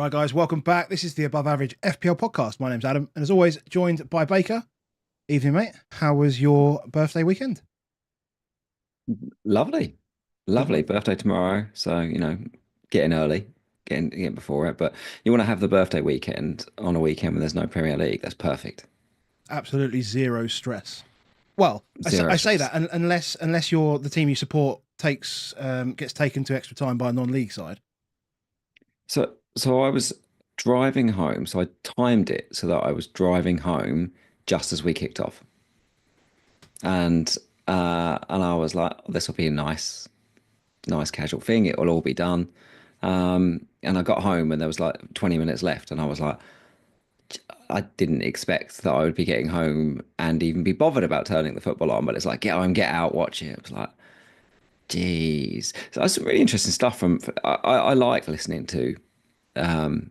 Right, guys, welcome back. This is the Above Average FPL podcast. My name's Adam, and as always, joined by Baker. Evening, mate. How was your birthday weekend? Lovely, Good lovely man. birthday tomorrow. So, getting early, getting before it. But you want to have the birthday weekend on a weekend when there's no Premier League. That's perfect. Absolutely zero stress. Well, Zero I say that stress. unless you're the team you support gets taken to extra time by a non-league side. So I was driving home. So I timed it so that I was driving home just as we kicked off, and I was like, oh, this will be a nice casual thing. It will all be done. And I got home and there was like 20 minutes left, and I was like, I didn't expect that I would be getting home and even be bothered about turning the football on, but it's like, get home, get out, watch it. It was like, geez. So that's some really interesting stuff I like listening to the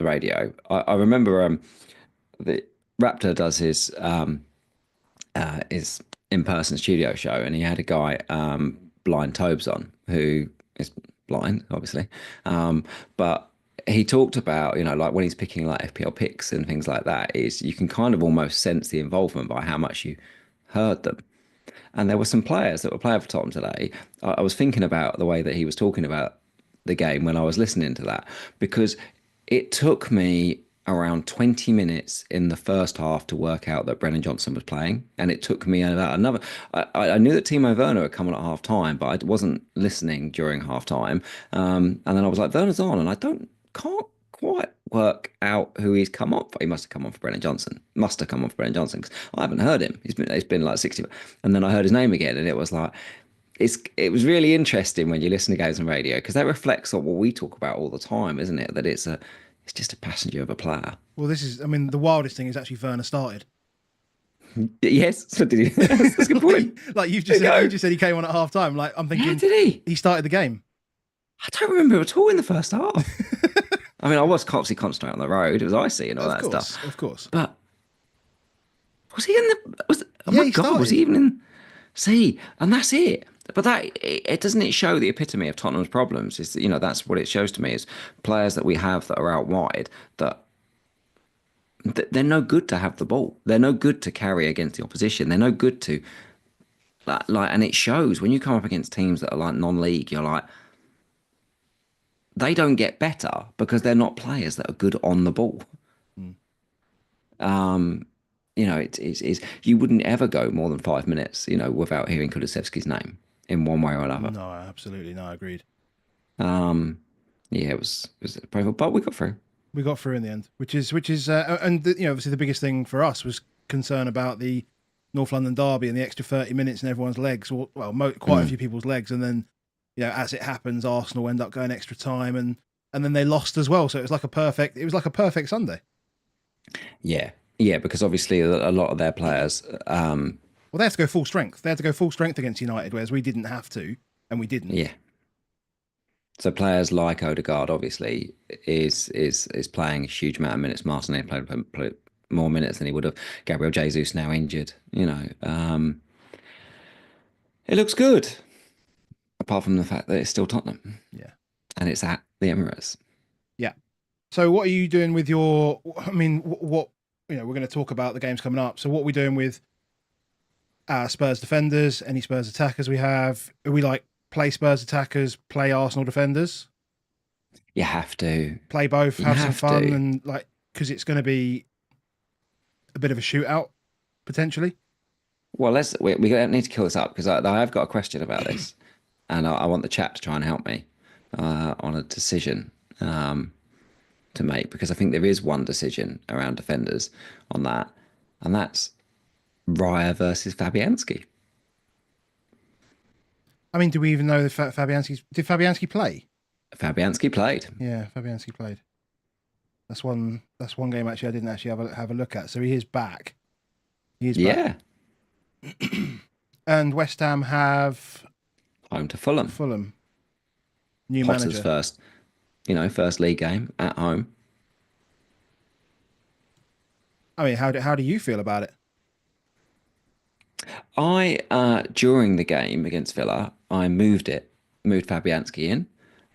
radio. I remember the Raptor does his in-person studio show, and he had a guy, Blind Tobes, on, who is blind, obviously, but he talked about, like when he's picking like FPL picks and things like that, is you can kind of almost sense the involvement by how much you heard them. And there were some players that were playing for Tottenham today. I was thinking about the way that he was talking about the game when I was listening to that, because it took me around 20 minutes in the first half to work out that Brennan Johnson was playing. And it took me about another. I knew that Timo Werner had come on at half time, but I wasn't listening during half time. And then I was like, Werner's on, and can't quite work out who he's come on for. He must have come on for Brennan Johnson. Must have come on for Brennan Johnson, because I haven't heard him. It's been like 60. And then I heard his name again, and it was like, it was really interesting when you listen to games on radio, because that reflects on what we talk about all the time, isn't it? That it's just a passenger of a player. Well, the wildest thing is actually Werner started. Yes, so did he? That's a good point. Like There you you go. just said he came on at half time. Like I'm Yeah, thinking did he? he started the game. I don't remember at all in the first half. I mean, I was obviously concentrating on the road. It was icy and all Of that stuff. course, of course. But was he in the? Oh Yeah, my he God, was he started. even in? See, and that's it. But it doesn't it show the epitome of Tottenham's problems? Is that, that's what it shows to me, is players that we have that are out wide, that they're no good to have the ball. They're no good to carry against the opposition. They're no good to and it shows when you come up against teams that are like non-league. You're like, they don't get better because they're not players that are good on the ball. Mm. It's you wouldn't ever go more than 5 minutes, without hearing Kulusevski's name in one way or another. No, absolutely, no, agreed. Um, yeah, it was painful, but we got through. We got through in the end, obviously the biggest thing for us was concern about the North London derby and the extra 30 minutes in everyone's legs, quite a Mm. few people's legs, and then as it happens, Arsenal end up going extra time, and then they lost as well, so it was like a perfect Sunday. Yeah, yeah, because obviously a lot of their players, Well, they had to go full strength. They had to go full strength against United, whereas we didn't have to, and we didn't. yeah. So players like Odegaard obviously is playing a huge amount of minutes. Martinelli played more minutes than he would have. Gabriel Jesus now injured. It looks good, apart from the fact that it's still Tottenham Yeah, and it's at the Emirates. yeah. So, what are you doing with your? I mean, what we're going to talk about the games coming up. So, what are we doing with Spurs defenders? Any Spurs attackers we have? Are we like play Spurs attackers, play Arsenal defenders, You have to. play both, You have some have fun, to. and because it's going to be a bit of a shootout potentially. Well, we don't need to kill this up, because I have got a question about this, and I want the chat to try and help me on a decision to make, because I think there is one decision around defenders on that, and that's Raya versus Fabianski. I mean, do we even know if Fabianski play? Fabianski played. Yeah, Fabianski played. That's one. That's one game actually I didn't actually have a look at. So he is back. He is back. Yeah, And West Ham have home to Fulham. Fulham. New Potter's manager. first league game at home. I mean, how do you feel about it? During the game against Villa, I moved Fabianski in,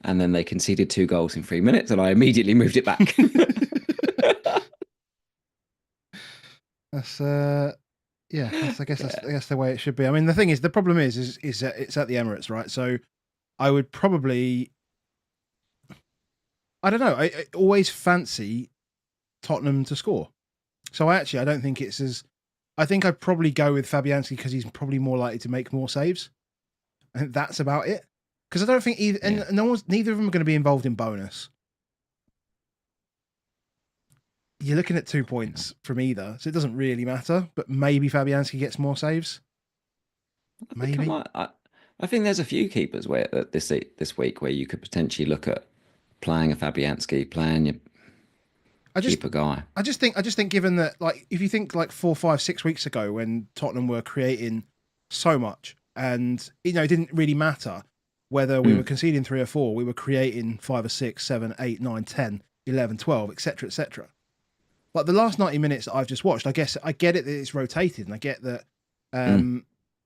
and then they conceded 2 goals in 3 minutes, and I immediately moved it back. That's yeah. That's the way it should be. I mean, the thing is, the problem is that it's at the Emirates, right? So I would probably, I don't know. I always fancy Tottenham to score. So I don't think it's as. I think I'd probably go with Fabianski because he's probably more likely to make more saves. I think that's about it. Because I don't think either, and neither of them are going to be involved in bonus. You're looking at 2 points from either, so it doesn't really matter. But maybe Fabianski gets more saves. Maybe. I think there's a few keepers where this week where you could potentially look at playing a Fabianski, playing your keeper guy. I just think given that, like, if you think like 4, 5, 6 weeks ago when Tottenham were creating so much, and it didn't really matter whether we were conceding 3 or 4, we were creating 5 or 6, 7, 8, 9, 10, 11, 12, etc., etc. Like the last 90 minutes that I've just watched, I guess I get it that it's rotated, and I get that.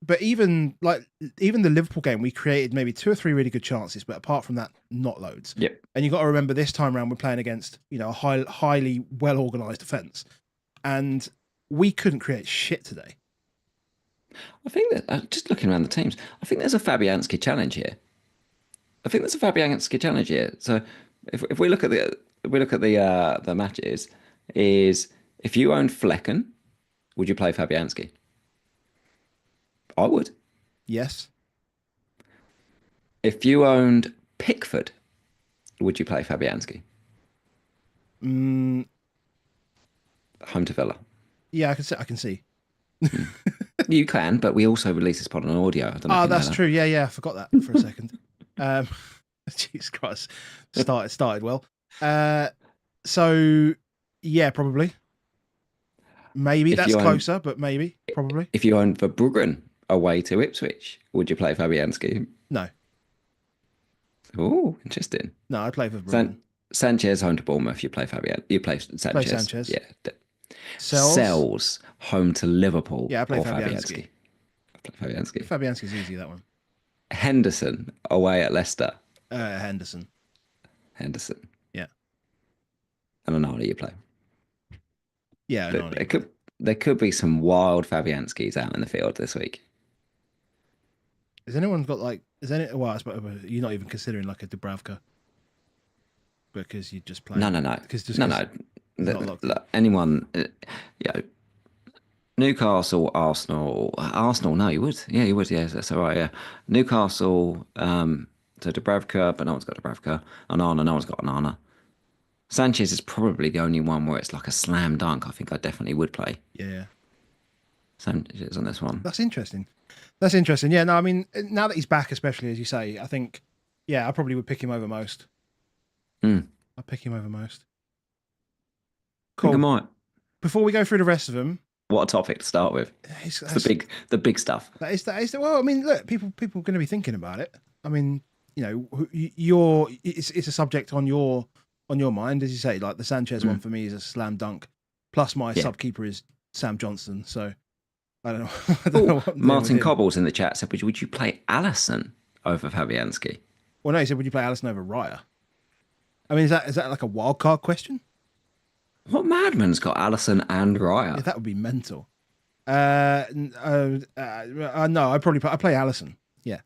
But even the Liverpool game, we created maybe 2 or 3 really good chances, but apart from that, not loads. Yep. And you got to remember this time around we're playing against a highly well organised defence, and we couldn't create shit today. I think that just looking around the teams, I think there's a Fabianski challenge here. So if we look at the matches, is if you owned Flecken, would you play Fabianski? I would. Yes. If you owned Pickford, would you play Fabianski? Home to Villa. Yeah, I can see. You can, but we also release this pod on audio. I don't know that's true. Yeah, I forgot that for a second. Jesus Christ, started well. So yeah, probably. Maybe that's closer, but maybe, probably. If you owned Verbruggen away to Ipswich, would you play Fabianski? No. Oh, interesting. No, I'd play Verbruggen. Sanchez home to Bournemouth. You play Fabian. You play Sanchez. Play Sanchez. Yeah. Sells home to Liverpool. Yeah, I play Fabianski. Fabianski's easy, that one. Henderson away at Leicester. Henderson. Yeah. And Onana you play. Yeah, there could be some wild Fabianskis out in the field this week. Has anyone got well, I suppose you're not even considering like a Dubravka because you just play. No. Look, anyone, Newcastle, Arsenal. No, you would. Yeah, you would. Yeah, that's all right. Yeah, Newcastle. So Dubravka, but no one's got Dubravka. Onana, no one's got Onana. Sanchez is probably the only one where it's like a slam dunk. I think I definitely would play. Yeah. Sanchez on this one. That's interesting. Yeah, no, I mean, now that he's back, especially as you say, I think, I probably would pick him over most. I'd pick him over most. Cool. I think I might. Before we go through the rest of them, what a topic to start with. It's the big stuff. That is. Well, I mean, look, people are going to be thinking about it. I mean, it's a subject on your mind, as you say. Like the Sanchez one for me is a slam dunk. Plus, my sub keeper is Sam Johnson. So I don't know. Martin Cobble's in the chat said, "Would you play Allison over Fabianski?" Well, no, he said, "Would you play Allison over Raya?" I mean, is that like a wild card question? What madman's got Allison and Raya? Yeah, that would be mental. No, I play Allison. Yeah,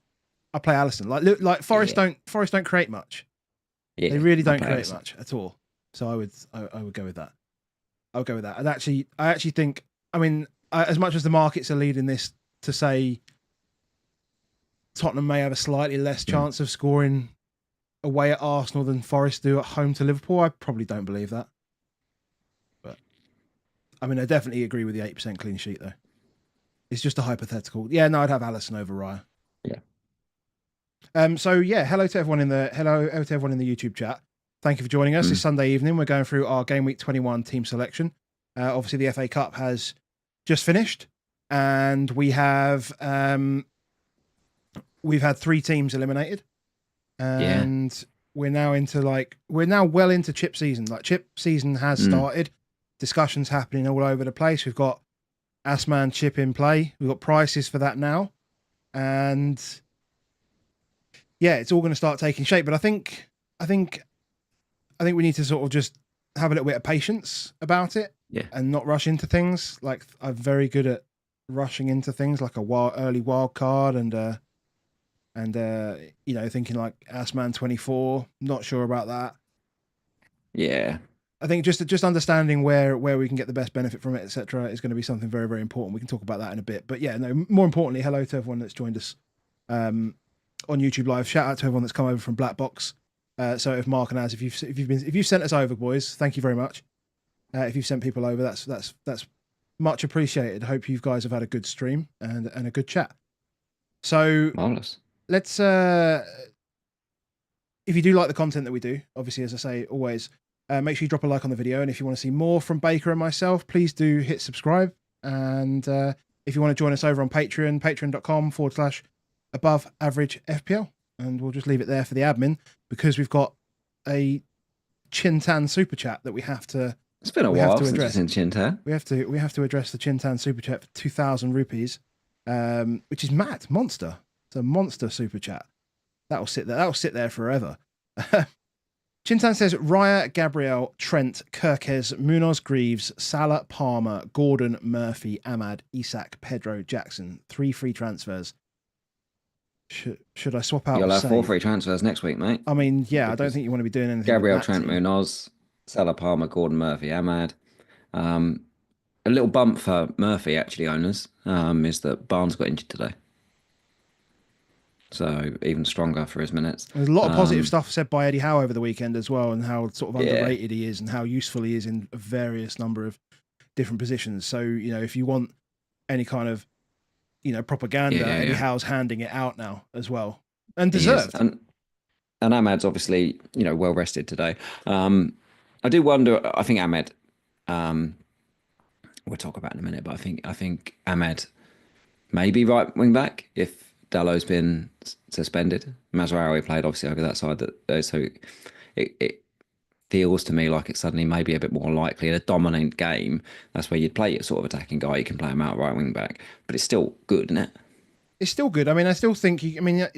I play Allison. Like Forest don't create much. Yeah, they really don't create much at all. So I would go with that. I would go with that. And I actually think, I mean, as much as the markets are leading this to say Tottenham may have a slightly less chance of scoring away at Arsenal than Forest do at home to Liverpool, I probably don't believe that. But I mean, I definitely agree with the 8% clean sheet though. It's just a hypothetical. Yeah, no, I'd have Allison over Raya. Yeah. So yeah, hello to everyone in the YouTube chat. Thank you for joining us. This Sunday evening, we're going through our Game Week 21 team selection. Obviously, the FA Cup has just finished, and we have we've had 3 teams eliminated, and we're now well into chip season. Like chip season has started. Discussions happening all over the place. We've got Asman chip in play. We've got prices for that now, and yeah, it's all going to start taking shape. But I think we need to sort of just have a little bit of patience about it, Yeah. and not rush into things. Like I'm very good at rushing into things, like early wild card, and thinking like Assman 24. Not sure about that. Yeah. I think just understanding where we can get the best benefit from it, etc., is going to be something very, very important. We can talk about that in a bit. But yeah, no. More importantly, hello to everyone that's joined us on YouTube Live. Shout out to everyone that's come over from Black Box. So if Mark and Az, if you've sent us over, boys, thank you very much. If you've sent people over, that's much appreciated. Hope you guys have had a good stream and a good chat. So Marvelous. let's. If you do like the content that we do, obviously, as I say, always. Make sure you drop a like on the video. And if you want to see more from Baker and myself, please do hit subscribe. And if you want to join us over on Patreon, patreon.com/above average FPL. And we'll just leave it there for the admin because we've got a Chintan super chat that we have to. It's been a while since it's in Chintan. We have to address the Chintan super chat for 2,000 rupees, which is mad, monster. It's a monster super chat. That'll sit there forever. Chintan says Raya, Gabriel, Trent, Kirkes, Munoz, Greaves, Salah, Palmer, Gordon, Murphy, Ahmad, Isak, Pedro, Jackson. 3 free transfers. Should I swap out? You'll have 4 free transfers next week, mate. I mean, yeah, I don't think you want to be doing anything. Gabriel, Trent, Munoz, Salah, Palmer, Gordon, Murphy, Ahmad. A little bump for Murphy, actually, owners, is that Barnes got injured today. So even stronger for his minutes. There's a lot of positive stuff said by Eddie Howe over the weekend as well, and how sort of underrated he is and how useful he is in a various number of different positions. So, if you want any kind of, propaganda, Eddie Howe's handing it out now as well. And deserved. And Ahmad's obviously, well rested today. I do wonder, I think Ahmed, we'll talk about in a minute, but I think Ahmed may be right wing back if Dallow's been suspended. Mazraoui played obviously over that side, so it feels to me like it's suddenly maybe a bit more likely in a dominant game. That's where you'd play your sort of attacking guy. You can play him out right wing back, but it's still good, isn't it? It's still good. I mean, I still think I think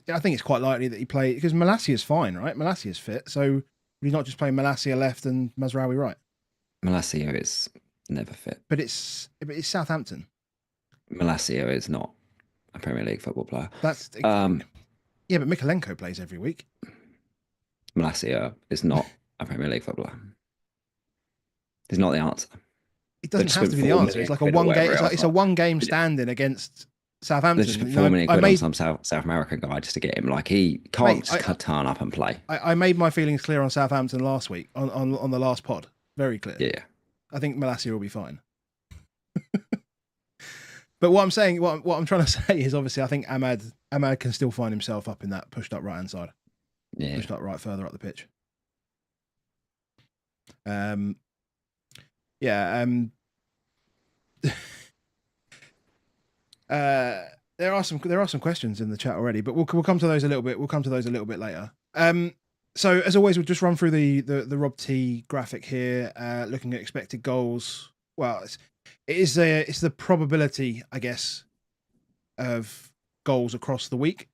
it's quite likely that he played because Malassia's fine, right? Malassia's fit, so would he not just play Malassia left and Mazraoui right? Malassia is never fit, but it's Southampton. Malassia is not a Premier League football player. That's yeah, but Mikolenko plays every week. Malassia is not a Premier League footballer. It's not the answer. It doesn't have to be the answer. It's like a one game. It's a one game standing against Southampton. They just put 4 million quid on some South American guy just to get him. Like he can't turn up and play. I made my feelings clear on Southampton last week on the last pod. Very clear. Yeah. I think Malassia will be fine. But what I'm saying, what I'm trying to say is obviously I think Ahmad can still find himself up in that pushed up right hand side. Yeah. Pushed up right further up the pitch. There are some questions in the chat already, but we'll come to those a little bit. We'll come to those a little bit later. So as always, we'll just run through the Rob T graphic here, looking at expected goals. Well, it's the probability, I guess, of goals across the week,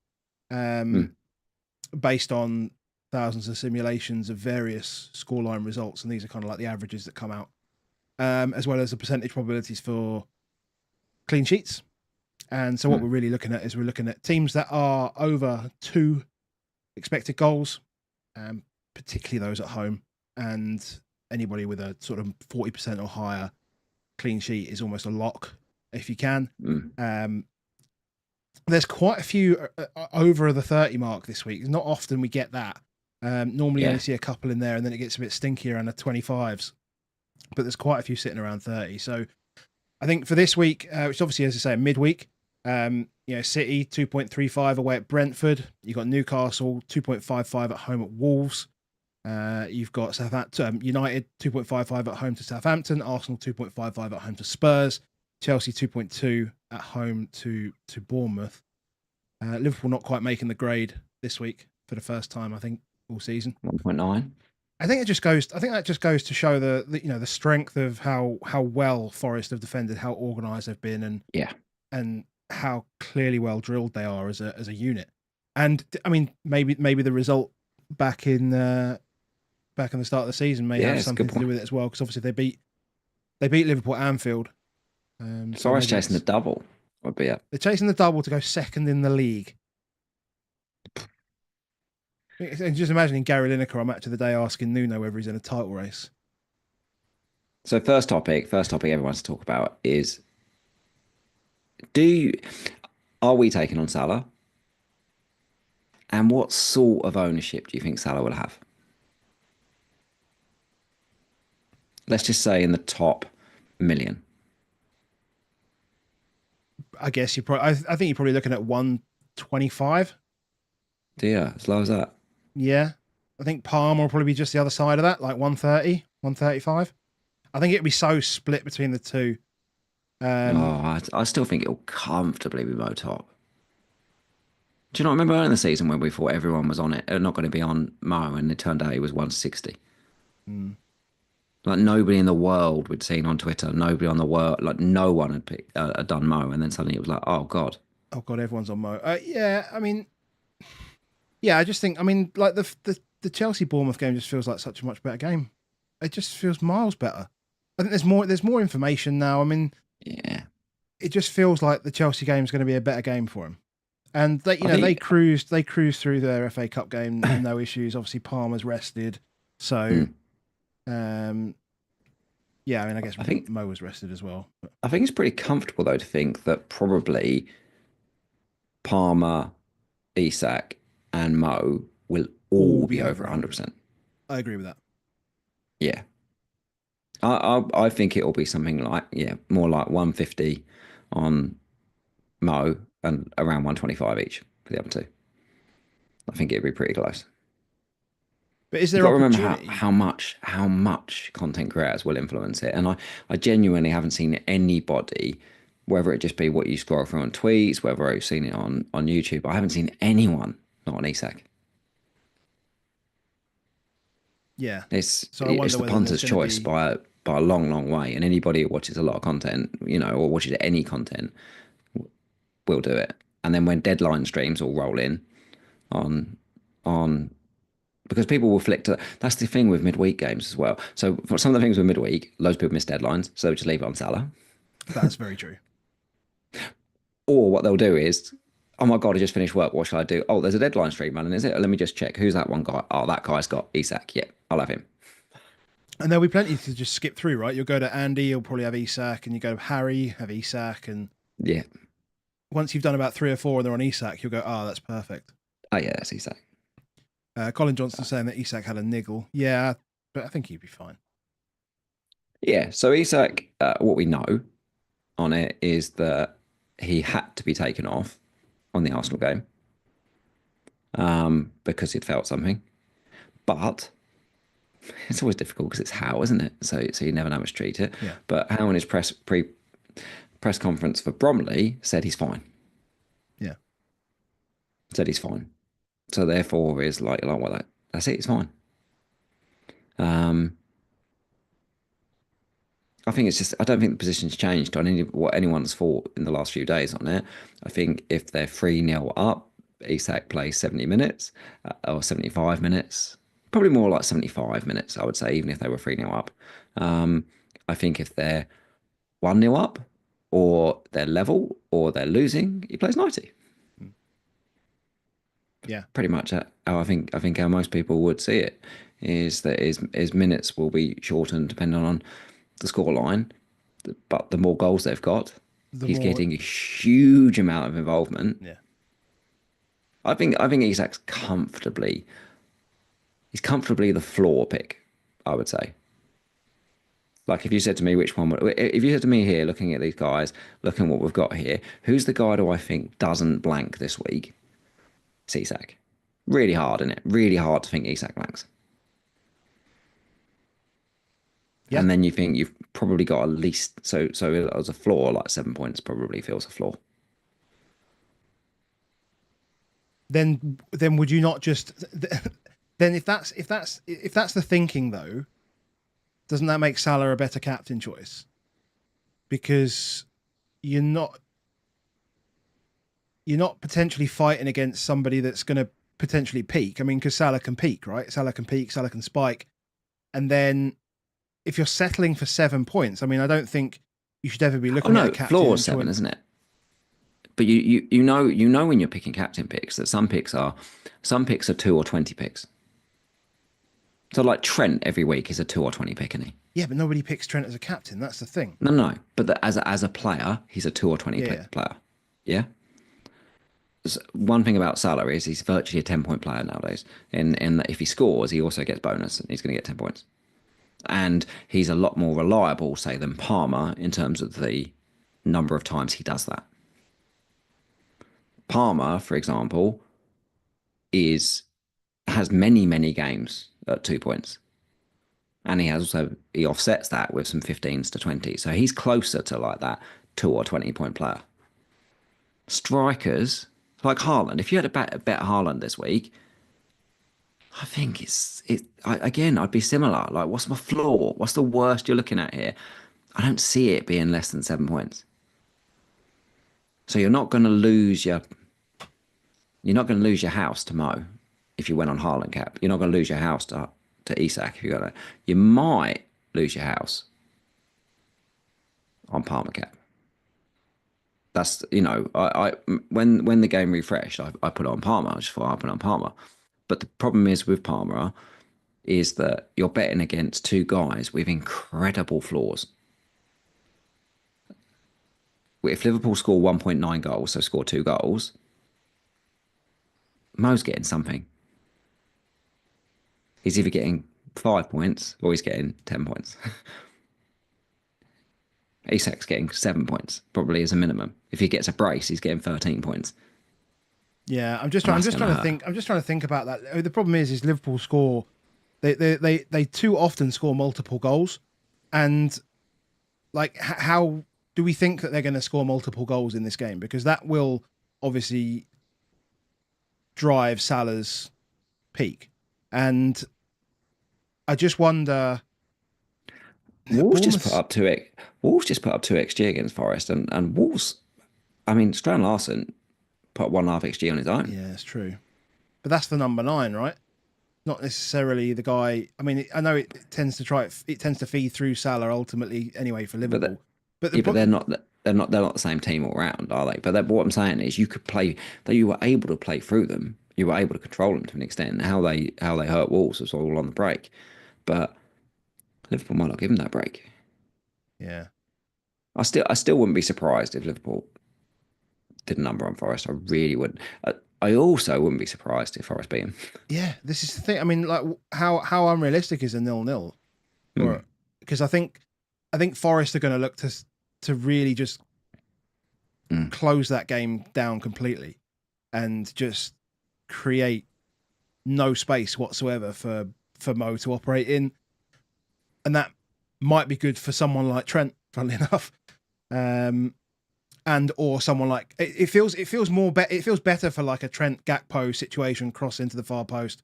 based on thousands of simulations of various scoreline results, and these are kind of like the averages that come out, as well as the percentage probabilities for clean sheets. And so what we're really looking at is we're looking at teams that are over 2 expected goals, particularly those at home, and anybody with a sort of 40% or higher clean sheet is almost a lock if you can. There's quite a few over the 30 mark this week. Not often we get that. Normally you only see a couple in there and then it gets a bit stinkier around the 25s, but there's quite a few sitting around 30. So I think for this week, which obviously, as I say, midweek, City 2.35 away at Brentford. You've got Newcastle 2.55 at home at Wolves. You've got Southampton, United 2.55 at home to Southampton. Arsenal 2.55 at home to Spurs. Chelsea 2.2 at home to Bournemouth. Liverpool not quite making the grade this week for the first time, I think, all season. 1.9. I think that just goes to show the strength of how well Forest have defended, how organised they've been, and how clearly well drilled they are as a unit. And I mean, maybe the result back in back in the start of the season may Yeah, have it's a good something to do point. with it as well, because obviously they beat Liverpool at Anfield. So Forest maybe chasing the double would be a they're chasing the double to go second in the league. And just imagining Gary Lineker on Match of the Day asking Nuno whether he's in a title race. So first topic everyone wants to talk about is do you, are we taking on Salah? And what sort of ownership do you think Salah will have? Let's just say in the top million. I guess you probably. I think you're probably looking at 125. Yeah, as low as that. Yeah, I think Palm will probably be just the other side of that, like 130, 135. I think it'd be so split between the two. Oh, Um, I still think it'll comfortably be Mo top. Do you not remember early in the season when we thought everyone was on it, not going to be on Mo, and it turned out he was 160? hmm. Like nobody in the world we'd seen on Twitter, nobody on the world, like no one had had done Mo, and then suddenly it was like, oh God. Oh god, everyone's on Mo. Yeah, I mean, yeah, I just think, I mean, like the Chelsea Bournemouth game just feels like such a much better game. It just feels miles better. I think there's more information now. I mean, Yeah, it just feels like the Chelsea game is going to be a better game for him. And they, I they think. cruised through their FA Cup game, no issues. Obviously, Palmer's rested, so mm, um, yeah. I mean, I guess I think Mo was rested as well. But I think it's pretty comfortable though to think that probably Palmer, Isak, and Mo will all all be be over over 100. 100%. I agree with that. Yeah, I think it'll be something like more like 150 on Mo and around 125 each for the other two. I think it'd be pretty close. But is You there got to remember how opportunity? how much how much content creators will influence it, and I genuinely haven't seen anybody, whether it just be what you scroll through on tweets, whether I've seen it on YouTube. I haven't seen anyone not on Isak. Yeah. It's So I it's wonder the whether there's punter's going to choice be. by a long, long way, and anybody who watches a lot of content, or watches any content, will do it. And then when deadline streams all roll in on on because people will flick to that's the thing with midweek games as well. So for some of the things with midweek, loads of people miss deadlines, so they just leave it on Salah. That's very true. Or what they'll do is, oh my god, I just finished work. What should I do? Oh, there's a deadline stream running, is it? Let me just check. Who's that one guy? Oh, that guy's got Isak. Yeah, I'll have him. And there'll be plenty to just skip through, right? You'll go to Andy, you'll probably have Isak, and you go to Harry, have Isak, and Yeah. once you've done about three or four and they're on Isak, you'll go, oh, that's perfect. Oh yeah, that's Isak. Colin Johnson saying that Isak had a niggle. Yeah, but I think he'd be fine. Yeah. So Isak, what we know on it is that he had to be taken off on the Arsenal game because he'd felt something. But it's always difficult because it's Howe, isn't it? So you never know how to treat it. Yeah, But Howe in his press conference for Bromley said he's fine. yeah, Said he's fine. So therefore is like well that's it, it's fine. Um I think it's just I don't think the position's changed on what anyone's thought in the last few days on it. I think if they're 3-0 up, Isak plays 70 minutes or 75 minutes. Probably more like 75 minutes, I would say, even if they were 3-0 up. I think if they're 1-0 up or they're level or they're losing, he plays 90. yeah. Pretty much how I think how most people would see it is that his minutes will be shortened depending on the scoreline, but the more goals they've got, The he's more, getting a huge amount of involvement. yeah, I think he's comfortably the floor pick, I would say. Like if you said to me if you said to me here, looking at these guys, looking at what we've got here, who's the guy do I think doesn't blank this week? It's Isak. Really hard, isn't it? Really hard to think Isak blanks. yeah. And then you think you've probably got at least so as a floor, like 7 points probably feels a floor. Then would you not just then if that's the thinking though, doesn't that make Salah a better captain choice? Because you're not you're not potentially fighting against somebody that's going to potentially peak. I mean, because Salah can peak, right? Salah can peak, Salah can spike, and then if you're settling for 7 points, I mean, I don't think you should ever be Oh looking at a no, captain floor and 7, trying. isn't it? But you know when you're picking captain picks that some picks are 2 or 20 picks. So like Trent every week is a 2 or 20 pick, isn't he? Yeah, but nobody picks Trent as a captain. That's the thing. No, no. But as a player, he's a 2 or 20 Yeah, yeah. pick player. Yeah. One thing about Salah is he's virtually a 10-point player nowadays. In that if he scores, he also gets bonus and he's going to get 10 points. And he's a lot more reliable, say, than Palmer in terms of the number of times he does that. Palmer, for example, is has many games at 2 points, and he offsets that with some 15s to 20s. So he's closer to like that 2 or 20 point player. Strikers like Haaland. If you had a bet Haaland this week, I think again, I'd be similar. Like, what's my floor? What's the worst you're looking at here? I don't see it being less than 7 points. So you're not going to lose your house to Mo if you went on Haaland cap. You're not going to lose your house to Isak if you got it. You might lose your house on Palmer cap. That's I when the game refreshed, I put it on Palmer. I just thought I put it on Palmer. But the problem is with Palmer is that you're betting against two guys with incredible flaws. If Liverpool score 1.9 goals, so score 2 goals, Mo's getting something. He's either getting 5 points or he's getting 10 points. Isak's getting 7 points, probably as a minimum. If he gets a brace, he's getting 13 points. Yeah, And I'm that's just going to trying to hurt. think. I'm just trying to think about that. The problem is Liverpool score. They too often score multiple goals, and like how do we think that they're going to score multiple goals in this game? Because that will obviously drive Salah's peak, and I just wonder. Wolves just put Bournemouth. up two. Wolves just put up 2 xg against Forest, and Wolves. I mean, Strand Larson put 1.5 xg on his own. Yeah, it's true, but that's the number 9, right? Not necessarily the guy. I mean, I know it tends to it tends to feed through Salah ultimately anyway for But Liverpool. But the yeah, but pro- they're not the same team all round, are they? But what I'm saying is, you could play that you were able to play through them. You were able to control them to an extent. How they hurt Wolves was all on the break, but Liverpool might not give them that break. yeah, I still wouldn't be surprised if Liverpool did a number on Forest. I really wouldn't. I also wouldn't be surprised if Forest beat them. yeah. This is the thing. I mean, like how unrealistic is a 0-0? Hmm. Or because I think Forest are going to look to really just Hmm. close that game down completely and just create no space whatsoever for Mo to operate in, and that might be good for someone like Trent, funnily enough, and or someone like it feels better for like a Trent Gakpo situation cross into the far post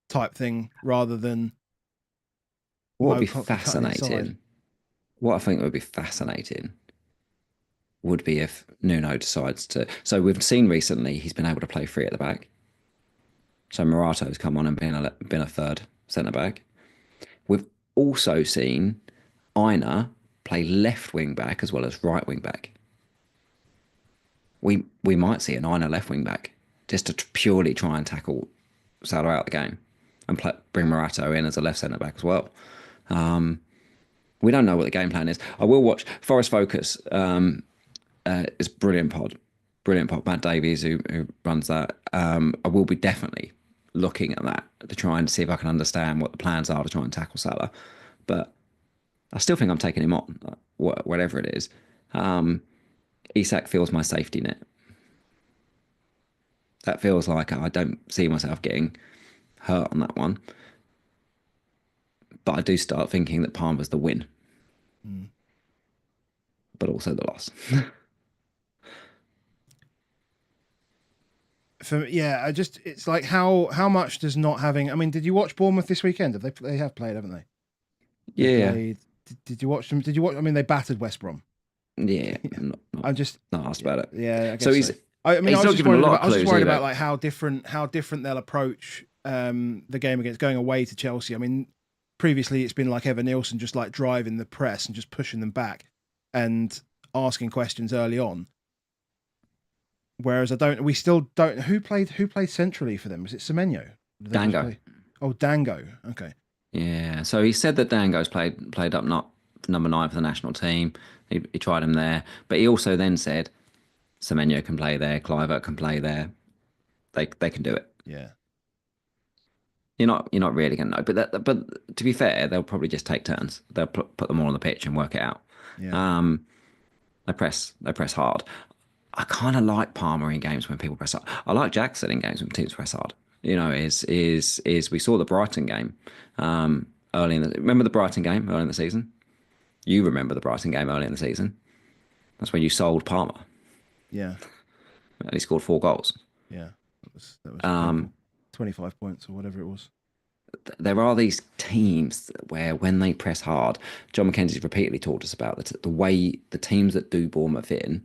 type thing rather than What would Mo be cutting inside. fascinating? What I think would be fascinating would be if Nuno decides to. So we've seen recently he's been able to play free at the back. So Morato's come on and been a third centre back. We've also seen Aina play left wing back as well as right wing back. We might see an Aina left wing back just to purely try and tackle Salah out of the game and bring Morato in as a left centre back as well. We don't know what the game plan is. I will watch Forest Focus. It's brilliant pod. Matt Davies, who runs that. I will be definitely looking at that to try and see if I can understand what the plans are to try and tackle Salah. But I still think I'm taking him on, whatever it is. Isak feels my safety net. That feels like I don't see myself getting hurt on that one. But I do start thinking that Palmer's the win, Mm. but also the loss. Yeah, it's like how much does not having. I mean, did you watch Bournemouth this weekend? They have played, haven't they? They Yeah, played. Did you watch them? Did you watch? I mean, they battered West Brom. yeah. I'm not, not, I'm just not asked about it. yeah, I So guess so. I mean, He's not given a lot of I was just clues worried either. about like how different they'll approach the game against going away to Chelsea. I mean, previously it's been like Evan Nielsen just like driving the press and just pushing them back and asking questions early on. Whereas we still don't. Who played centrally for them? Was it Semenyo? Did they just Dango. play? Oh, Dango. Okay. Yeah. So he said that Dango's played up not number 9 for the national team. He tried him there, but he also then said Semenyo can play there, Clivert can play there. They can do it. Yeah. You're not really going to know, but to be fair, they'll probably just take turns. They'll put them all on the pitch and work it out. Yeah. They press hard. I kind of like Palmer in games when people press hard. I like Jackson in games when teams press hard. Is we saw the Brighton game early in the remember the Brighton game early in the season? You remember the Brighton game early in the season? That's when you sold Palmer Yeah. and he scored 4 goals. Yeah. That was 25 points or whatever it was. There are these teams where when they press hard, John McKenzie's repeatedly talked us about the way the teams that do Bournemouth in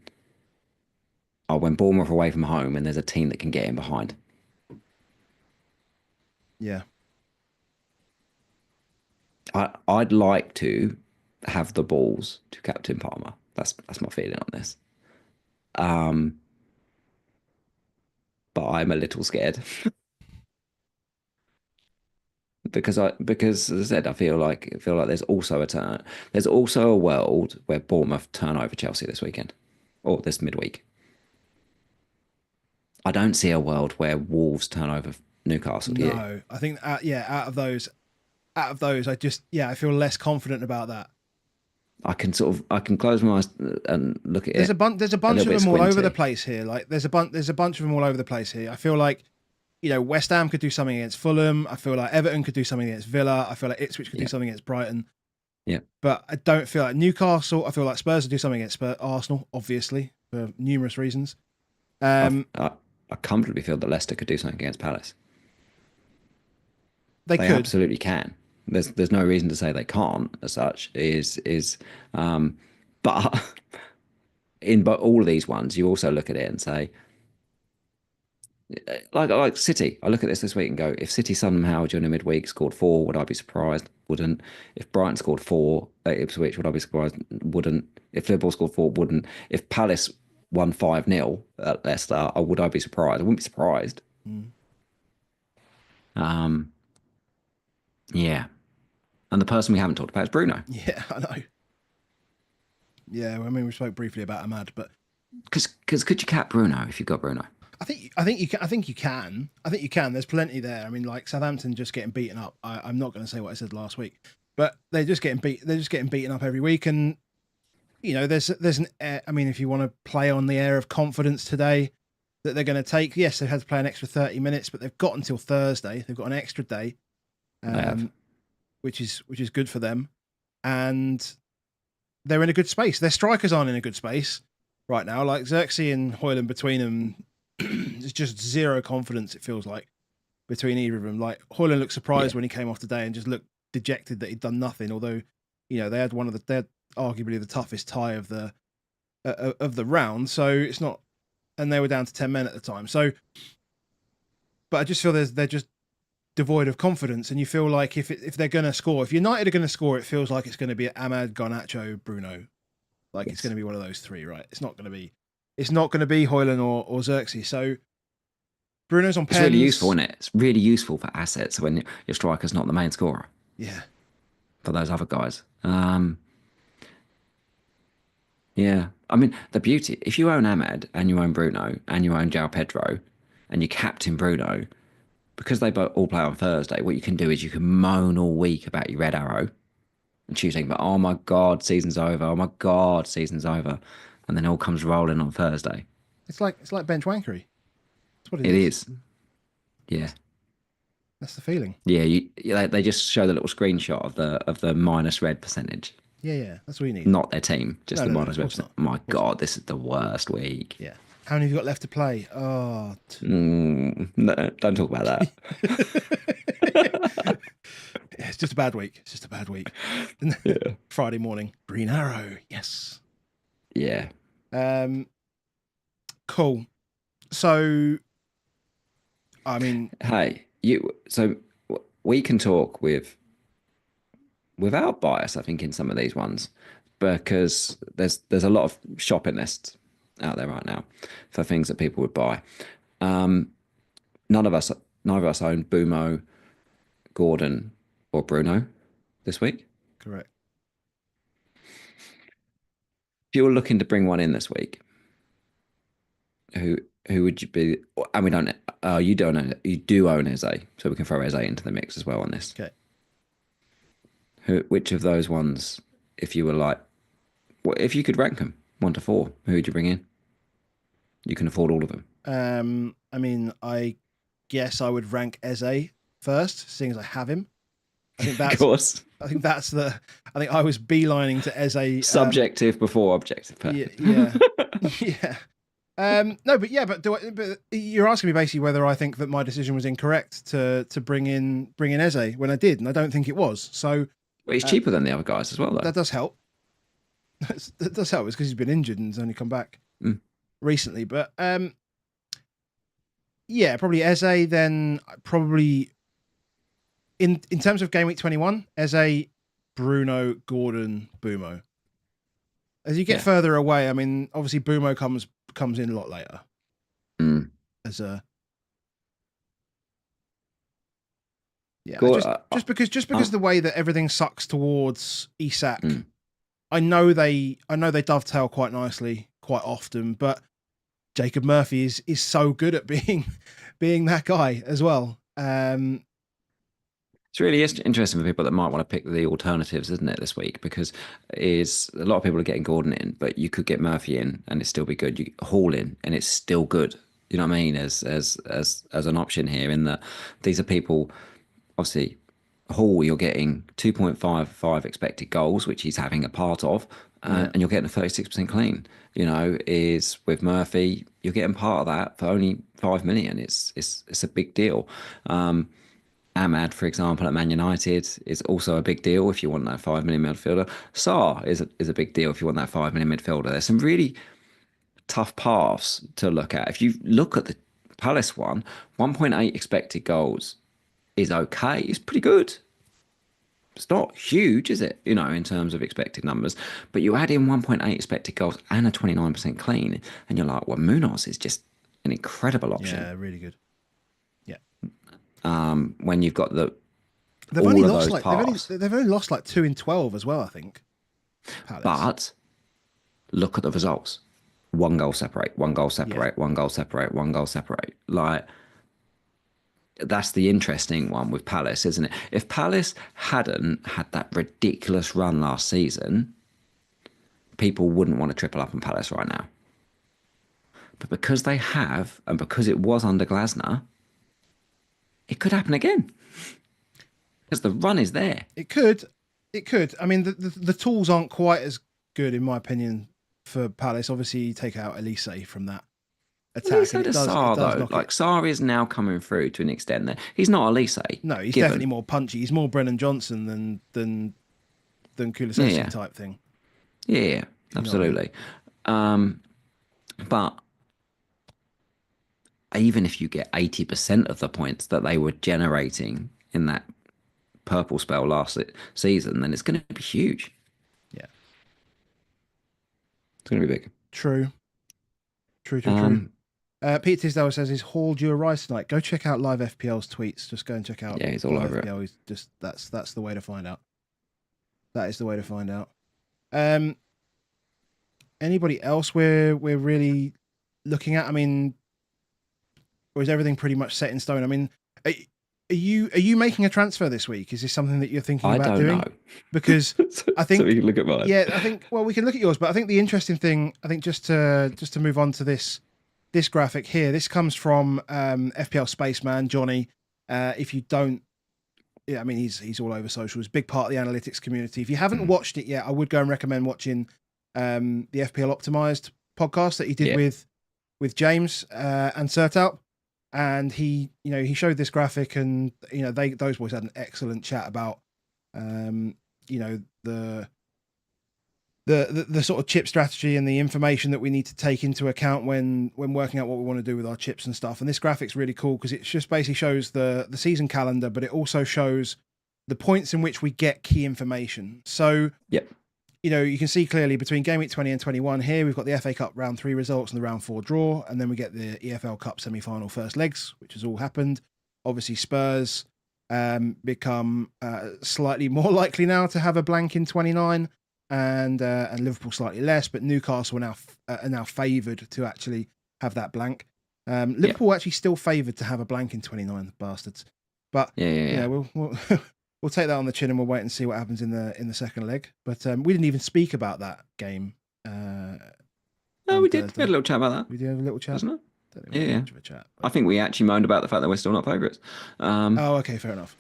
are when Bournemouth are away from home and there's a team that can get in behind. Yeah. I'd like to have the balls to captain Palmer. That's my feeling on this. But I'm a little scared. because as I said, I feel like there's also a world where Bournemouth turn over Chelsea this weekend or this midweek. I don't see a world where Wolves turn over Newcastle. Do you? No, I think out of those, I feel less confident about that. I can close my eyes and look at There's it. There's a bunch of them all over squinty. the place here. Like there's a bunch of them all over the place here. I feel like, West Ham could do something against Fulham. I feel like Everton could do something against Villa. I feel like Ipswich could do something against Brighton. Yeah. But I don't feel like Newcastle. I feel like Spurs would do something against Arsenal, obviously, for numerous reasons. I comfortably feel that Leicester could do something against Palace. They could. Absolutely can. There's no reason to say they can't as such. But in all of these ones, you also look at it and say, like City. I look at this week and go, if City somehow during the midweek scored 4, would I be surprised? Wouldn't. If Brighton scored 4 at Ipswich, would I be surprised? Wouldn't. If Liverpool scored 4, wouldn't. If Palace won 5-0 at Leicester, would I be surprised? I wouldn't be surprised. Yeah. And the person we haven't talked about is Bruno. Yeah, I know. Yeah, I mean, we spoke briefly about Ahmad, but because could you cap Bruno if you got Bruno? I think you can. There's plenty there. I mean, like Southampton just getting beaten up. I'm not going to say what I said last week, but they're just getting beaten up every week. And there's an air, I mean, if you want to play on the air of confidence today that they're going to take, yes, they've had to play an extra 30 minutes, but they've got until Thursday. They've got an extra day, which is good for them, and they're in a good space. Their strikers aren't in a good space right now. Like Xerxes and Hoyland between them. There's just zero confidence, it feels like, between either of them. Like Hoyland looked surprised when he came off today and just looked dejected that he'd done nothing. Although, they had they had arguably the toughest tie of the round. So it's not, and they were down to 10 men at the time. So, but I just feel they're just devoid of confidence, and you feel like if they're going to score, if United are going to score, it feels like it's going to be Ahmad, Garnacho, Bruno. Like it's going to be one of those three, right? It's not going to be Hoyland or Xerxes. So Bruno's on pens. It's really useful, isn't it? It's really useful for assets when your striker's not the main scorer. Yeah. For those other guys. Yeah. I mean, the beauty, if you own Ahmad and you own Bruno and you own João Pedro and you captain Bruno, because they all play on Thursday, what you can do is you can moan all week about your red arrow and choosing, but oh my God, season's over. Oh my God, season's over. And then it all comes rolling on Thursday. It's like bench wankery. That's what it is. Yeah. That's the feeling. Yeah, they just show the little screenshot of the minus red percentage. Yeah, that's what you need. Not their team, just the minus red percentage. My God, this is the worst week. Yeah. How many have you got left to play? Oh, no, don't talk about that. It's just a bad week. Yeah. Friday morning, Green Arrow. Yes. Yeah. Cool. So, I mean, Hey, we can talk without bias, I think, in some of these ones, because there's a lot of shopping lists out there right now for things that people would buy. Um, none of us, neither of us own Boomo, Gordon, or Bruno this week. correct. If you were looking to bring one in this week, who who would you be? And we don't. You don't own. You do own Eze, so we can throw Eze into the mix as well on this. Okay. Which of those ones, if you were like, if you could rank them 1 to 4, who would you bring in? You can afford all of them. I mean, I guess I would rank Eze first, seeing as I have him. I think Of that's. course, I think that's the. I think I was beelining to Eze. subjective before objective. Yeah, Perfect. yeah, yeah. No, but yeah, but but you're asking me basically whether I think that my decision was incorrect to bring in Eze when I did, and I don't think it was. So But he's cheaper than the other guys as well, though. that does help. That does help. It's because he's been injured and has only come back Mm. recently. But yeah, probably Eze. Then probably in terms of game week 21, Eze, Bruno, Gordon, Boomo. As you get Yeah. further away, I mean, obviously Boomo comes in a lot later Mm. as a yeah. Gordon, Just because the way that everything sucks towards Isak, Mm. I know they dovetail quite nicely quite often, but Jacob Murphy is so good at being that guy as well. It's really interesting for people that might want to pick the alternatives, isn't it, this week? Because is a lot of people are getting Gordon in, but you could get Murphy in and it still be good. You Hall in and it's still good. You know what I mean? As an option here, in that these are people, obviously, Hall, you're getting 2.55 expected goals, which he's having a part of, and you're getting a 36% clean. You know, is with Murphy, you're getting part of that for only 5 million. It's a big deal. Ahmad, for example, at Man United is also a big deal if you want that 5 million midfielder. Sarr is a big deal if you want that 5 million midfielder. There's some really tough paths to look at. If you look at the Palace one, 1.8 expected goals is okay. It's pretty good. It's not huge, is it? You know, in terms of expected numbers. But you add in 1.8 expected goals and a 29% clean, and you're like, well, Munoz is just an incredible option. Yeah, really good. Yeah. When you've got They've all only of lost those like paths. they've only lost like 2 in 12 as well, I think. Palace. But look at the results. 1 goal separate, 1 goal separate, 1 goal separate, 1 goal separate. Like, that's the interesting one with Palace, isn't it? If Palace hadn't had that ridiculous run last season, people wouldn't want to triple up on Palace right now. But because they have, and because it was under Glasner, it could happen again. Because the run is there. It could. I mean, the tools aren't quite as good, in my opinion, for Palace. Obviously, you take out Elise from that attack, So and does Sarr, though. Like, Sarr is now coming through to an extent there. He's not Elise. No, he's given. definitely more punchy. He's more Brennan Johnson than Kulusevski type thing. Yeah, absolutely. But even if you get 80% of the points that they were generating in that purple spell last season, then it's going to be huge. Yeah. It's going to be big. True. Pete Tisdale says, "Is Hall due a rise tonight? Go check out Live FPL's tweets. Just go and check out. Yeah, he's all Live over FPL. it. He's just that's the way to find out. That is the way to find out. Anybody else we're really looking at? I mean, or is everything pretty much set in stone? I mean, are you making a transfer this week? Is this something that you're thinking about doing? I don't know. Because I think so we can look at mine. Yeah, I think. Well, we can look at yours, but I think the interesting thing, I think, just to move on to this graphic here. This comes from FPL Spaceman Johnny. If you don't, yeah, I mean, he's all over socials. Big part of the analytics community. If you haven't watched it yet, I would go and recommend watching the FPL Optimized podcast that he did with James and Sertout. And he showed this graphic, and those boys had an excellent chat about the the sort of chip strategy and the information that we need to take into account when working out what we want to do with our chips and stuff. And this graphic's really cool because it just basically shows the season calendar, but it also shows the points in which we get key information. So Yep. you can see clearly between game week 20 and 21 here, we've got the FA Cup round 3 results and the round 4 draw, and then we get the EFL Cup semi-final first legs, which has all happened. Obviously, Spurs become slightly more likely now to have a blank in 29, and Liverpool slightly less, but Newcastle are now favoured to actually have that blank. Liverpool actually still favoured to have a blank in 29, bastards. But Yeah. We'll we'll take that on the chin and we'll wait and see what happens in the second leg. But we didn't even speak about that game. No, we did. Thursday. We had a little chat about that. We did have a little chat. Wasn't it? Don't think we had much of a chat. I think we actually moaned about the fact that we're still not favourites. Oh, okay, fair enough.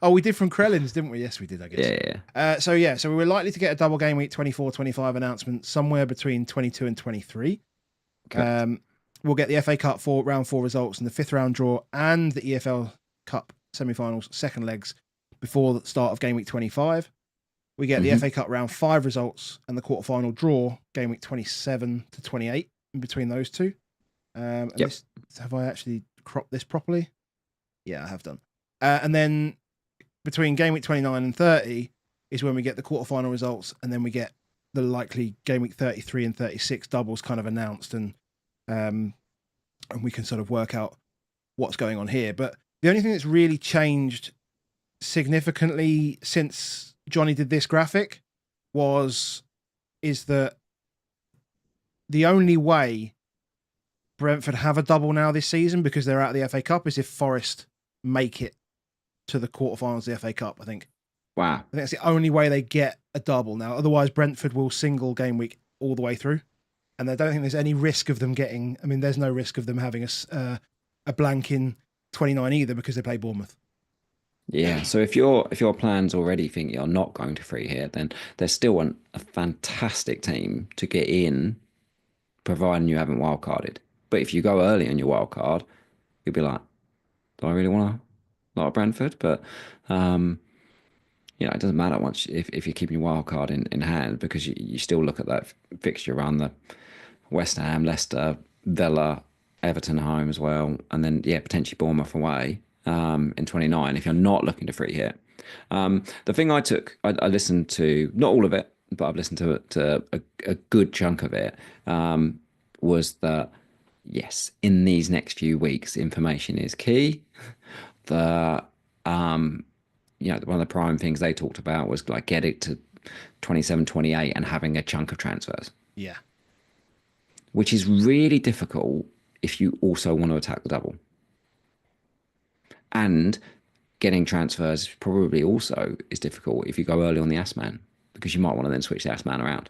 Oh, we did from Krellins, didn't we? Yes, we did, I guess. Yeah. So we were likely to get a double game week 24-25 announcement somewhere between 22 and 23. Okay. We'll get the FA Cup round 4 results and the 5th round draw and the EFL Cup semi-finals second legs before the start of game week 25. We get the FA Cup round 5 results and the quarterfinal draw game week 27 to 28 in between those two. Have I actually cropped this properly? Yeah, I have done. And then between game week 29 and 30 is when we get the quarterfinal results, and then we get the likely game week 33 and 36 doubles kind of announced, and we can sort of work out what's going on here. But the only thing that's really changed significantly since Johnny did this graphic is that the only way Brentford have a double now this season, because they're out of the FA Cup, is if Forest make it to the quarterfinals of the FA Cup, I think. Wow. I think that's the only way they get a double now. Otherwise, Brentford will single game week all the way through. And I don't think there's any risk of them getting... I mean, there's no risk of them having a blank in 29 either, because they play Bournemouth. Yeah. So if your plans already think you're not going to free hit, then there's still a fantastic team to get in, providing you haven't wildcarded. But if you go early on your wildcard, you'll be like, do I really want to lot of Brentford? But it doesn't matter once if you're keeping your wild card in hand, because you still look at that fixture around the West Ham, Leicester, Villa, Everton home as well, and then potentially Bournemouth away in 29 if you're not looking to free hit. The thing I listened to, not all of it, but I've listened to a good chunk of it, was that yes, in these next few weeks, information is key. One of the prime things they talked about was like get it to 27, 28 and having a chunk of transfers. Yeah. Which is really difficult if you also want to attack the double. And getting transfers probably also is difficult if you go early on the Ass-Man, because you might want to then switch the Ass-Man around.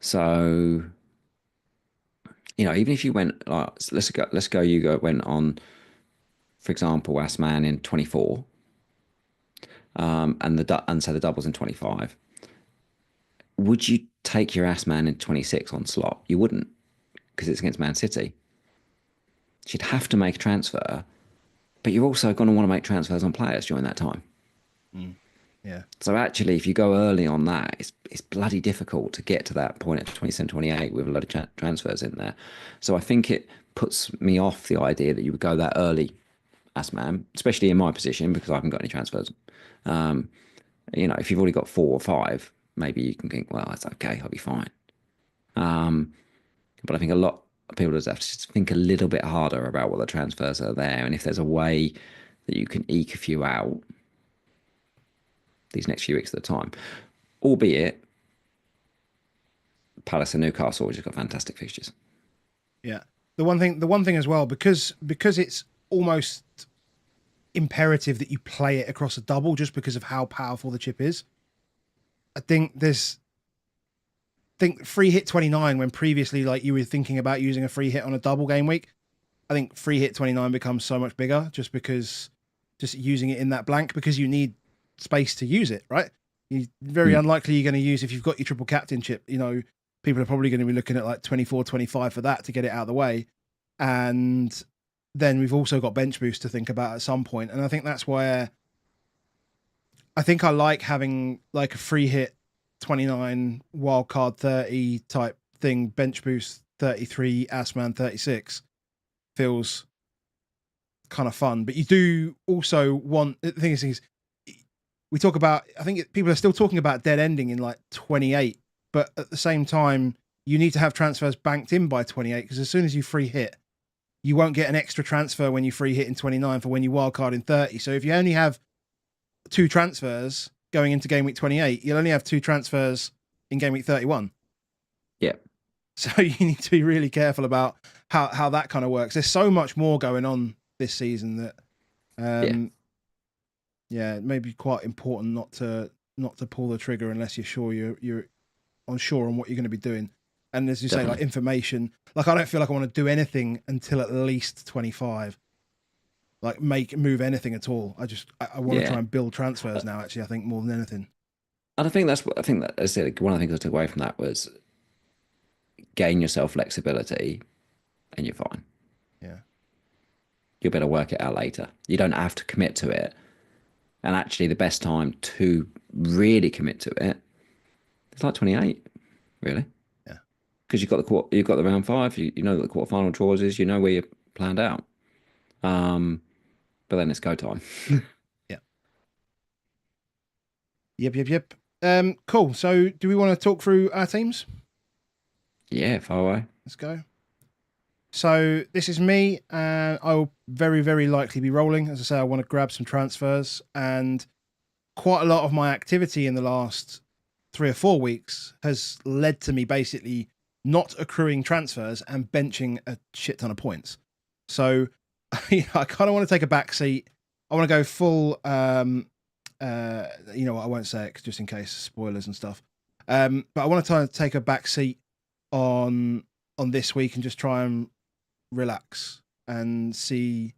So, even if you went, let's go, you went on, for example, Ass-Man in 24, and so the doubles in 25. Would you take your Ass-Man in 26 on slot? You wouldn't, because it's against Man City. You'd have to make a transfer, but you're also going to want to make transfers on players during that time. Yeah. So actually, if you go early on that, it's bloody difficult to get to that point at 27, 28 with a lot of transfers in there. So I think it puts me off the idea that you would go that early, Ass-Man, especially in my position, because I haven't got any transfers. If you've already got 4 or 5, maybe you can think, well, it's okay, I'll be fine. But I think a lot of people just have to think a little bit harder about what the transfers are there, and if there's a way that you can eke a few out these next few weeks at a time, albeit Palace and Newcastle, which have got fantastic fixtures. Yeah. The one thing as well, because it's almost imperative that you play it across a double just because of how powerful the chip is. I think free hit 29, when previously like you were thinking about using a free hit on a double game week, I think free hit 29 becomes so much bigger just using it in that blank, because you need space to use it, right? Very unlikely you're going to use, if you've got your triple captain chip, people are probably going to be looking at like 24, 25 for that to get it out of the way. And then we've also got bench boost to think about at some point. And I think that's where I think I like having like a free hit 29 wild card 30 type thing, bench boost 33, Assman 36 feels kind of fun. But you do also want the thing is we talk about, I think people are still talking about dead ending in like 28, but at the same time, you need to have transfers banked in by 28 because as soon as you free hit, you won't get an extra transfer when you free hit in 29 for when you wildcard in 30. So if you only have 2 transfers going into game week 28, you'll only have 2 transfers in game week 31. Yeah. So you need to be really careful about how that kind of works. There's so much more going on this season that yeah, it may be quite important not to pull the trigger unless you're sure you're unsure on what you're going to be doing. And as you say, like information, like I don't feel like I want to do anything until at least 25. Like move anything at all. I want to try and build transfers now. Actually, I think more than anything. And I think that, as I said, one of the things I took away from that was gain yourself flexibility, and you're fine. Yeah, You'll better work it out later. You don't have to commit to it. And actually, the best time to really commit to it, it's like 28, really. Yeah, because you've got the round 5. You know what the quarterfinal draws is. You know where you're planned out. But then it's go time. Yeah. Yep. Cool. So, do we want to talk through our teams? Yeah, far away. Let's go. So this is me, and I'll very, very likely be rolling. As I say, I want to grab some transfers, and quite a lot of my activity in the last 3 or 4 weeks has led to me basically not accruing transfers and benching a shit ton of points. So I kind of want to take a back seat. I want to go full, you know what, I won't say it just in case spoilers and stuff. But I want to try and take a back seat on this week and just try and relax and see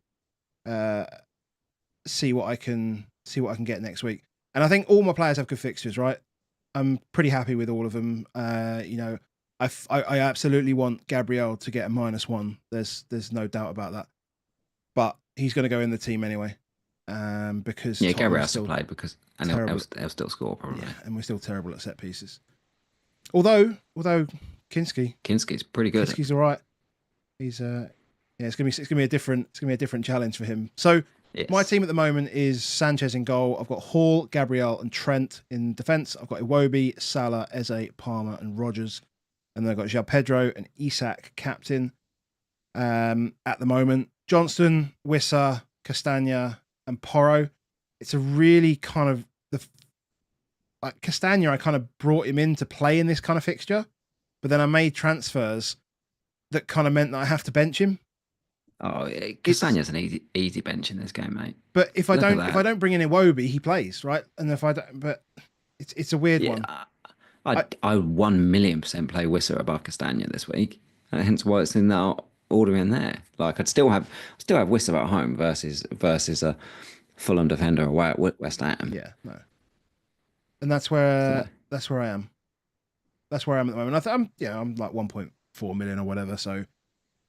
what I can get next week. And I think all my players have good fixtures, right? I'm pretty happy with all of them. You know, I absolutely want Gabriel to get a -1. There's no doubt about that. But he's going to go in the team anyway, because Gabriel has to play because they'll still score probably. Yeah, and we're still terrible at set pieces. Although Kinski's pretty good. Kinski's all right. He's it's gonna be a different challenge for him. So my team at the moment is Sanchez in goal. I've got Hall, Gabriel, and Trent in defence. I've got Iwobi, Salah, Eze, Palmer, and Rogers, and then I've got João Pedro and Isak captain. At the moment, Johnston, Wissa, Castagna, and Porro. It's a really kind of like Castagna. I kind of brought him in to play in this kind of fixture, but then I made transfers that kind of meant that I have to bench him. Oh, Castagna's an easy bench in this game, mate. But if I don't bring in Iwobi, he plays, right? And if I don't, but it's a weird one. I 1,000,000% play Wissa above Castagna this week, hence why it's in that order in there. Like I'd still have Wissa at home versus a Fulham defender away at West Ham. Yeah, no. And that's where I am. That's where I am at the moment. I'm like 1.4 million or whatever. So,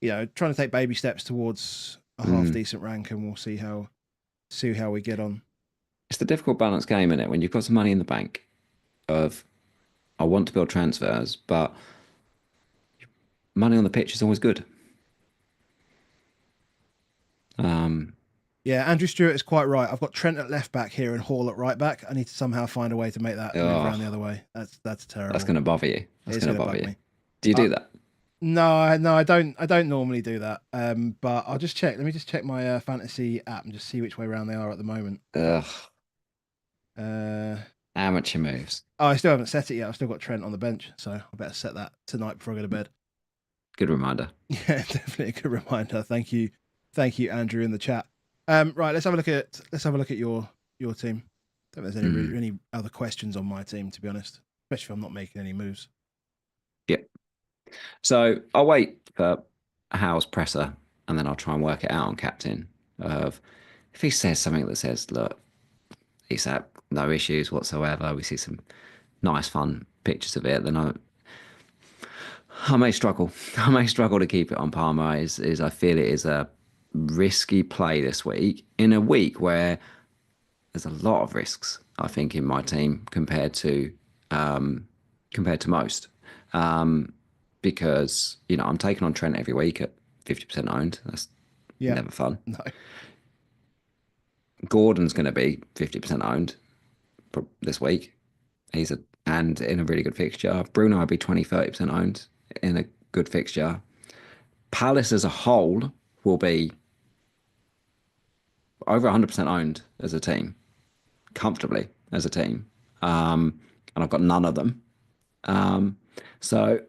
you know, trying to take baby steps towards a half decent rank, and we'll see how we get on. It's the difficult balance game, isn't it? When you've got some money in the bank of, I want to build transfers, but money on the pitch is always good. Yeah, Andrew Stewart is quite right. I've got Trent at left back here and Hall at right back. I need to somehow find a way to make that move around the other way. That's terrible. That's going to bother you. That's going to bother you. Me. Do you do that? No, I don't normally do that. But I'll just check. Let me just check my fantasy app and just see which way around they are at the moment. Amateur moves. Oh, I still haven't set it yet. I've still got Trent on the bench, so I better set that tonight before I go to bed. Good reminder. Yeah, definitely a good reminder. Thank you, Andrew, in the chat. Right, let's have a look at your team. I don't think there's any other questions on my team, to be honest, especially if I'm not making any moves. Yep. So I'll wait for Howe's presser, and then I'll try and work it out on captain. If he says something that says, "Look, he's had no issues whatsoever," we see some nice, fun pictures of it, then I may struggle. I may struggle to keep it on Palmer. Is I feel it is a risky play this week in a week where there's a lot of risks. I think, in my team compared to most. Um, because I'm taking on Trent every week at 50% owned. That's Yeah. never fun. No. Gordon's going to be 50% owned this week. And in a really good fixture. Bruno will be 20-30% owned in a good fixture. Palace as a whole will be over 100% owned as a team, comfortably as a team. And I've got none of them. So,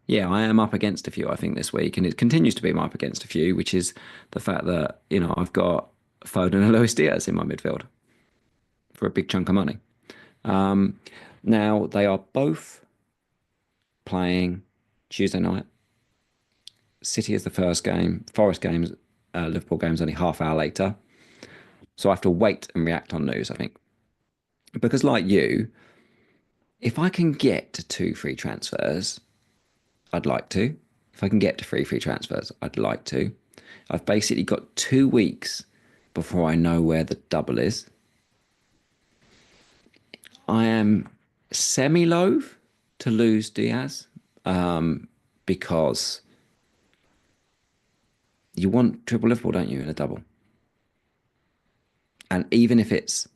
yeah, I am up against a few, I think, this week. And it continues to be up against a few, which is the fact that, I've got Foden and Luis Diaz in my midfield for a big chunk of money. Now, they are both playing Tuesday night. City is the first game. Forest games, Liverpool game's only half hour later. So I have to wait and react on news, I think. Because like you, if I can get to two free transfers, I'd like to. If I can get to three free transfers, I'd like to. I've basically got 2 weeks before I know where the double is. I am semi-loath to lose Diaz because you want triple Liverpool, don't you, in a double? And even if it's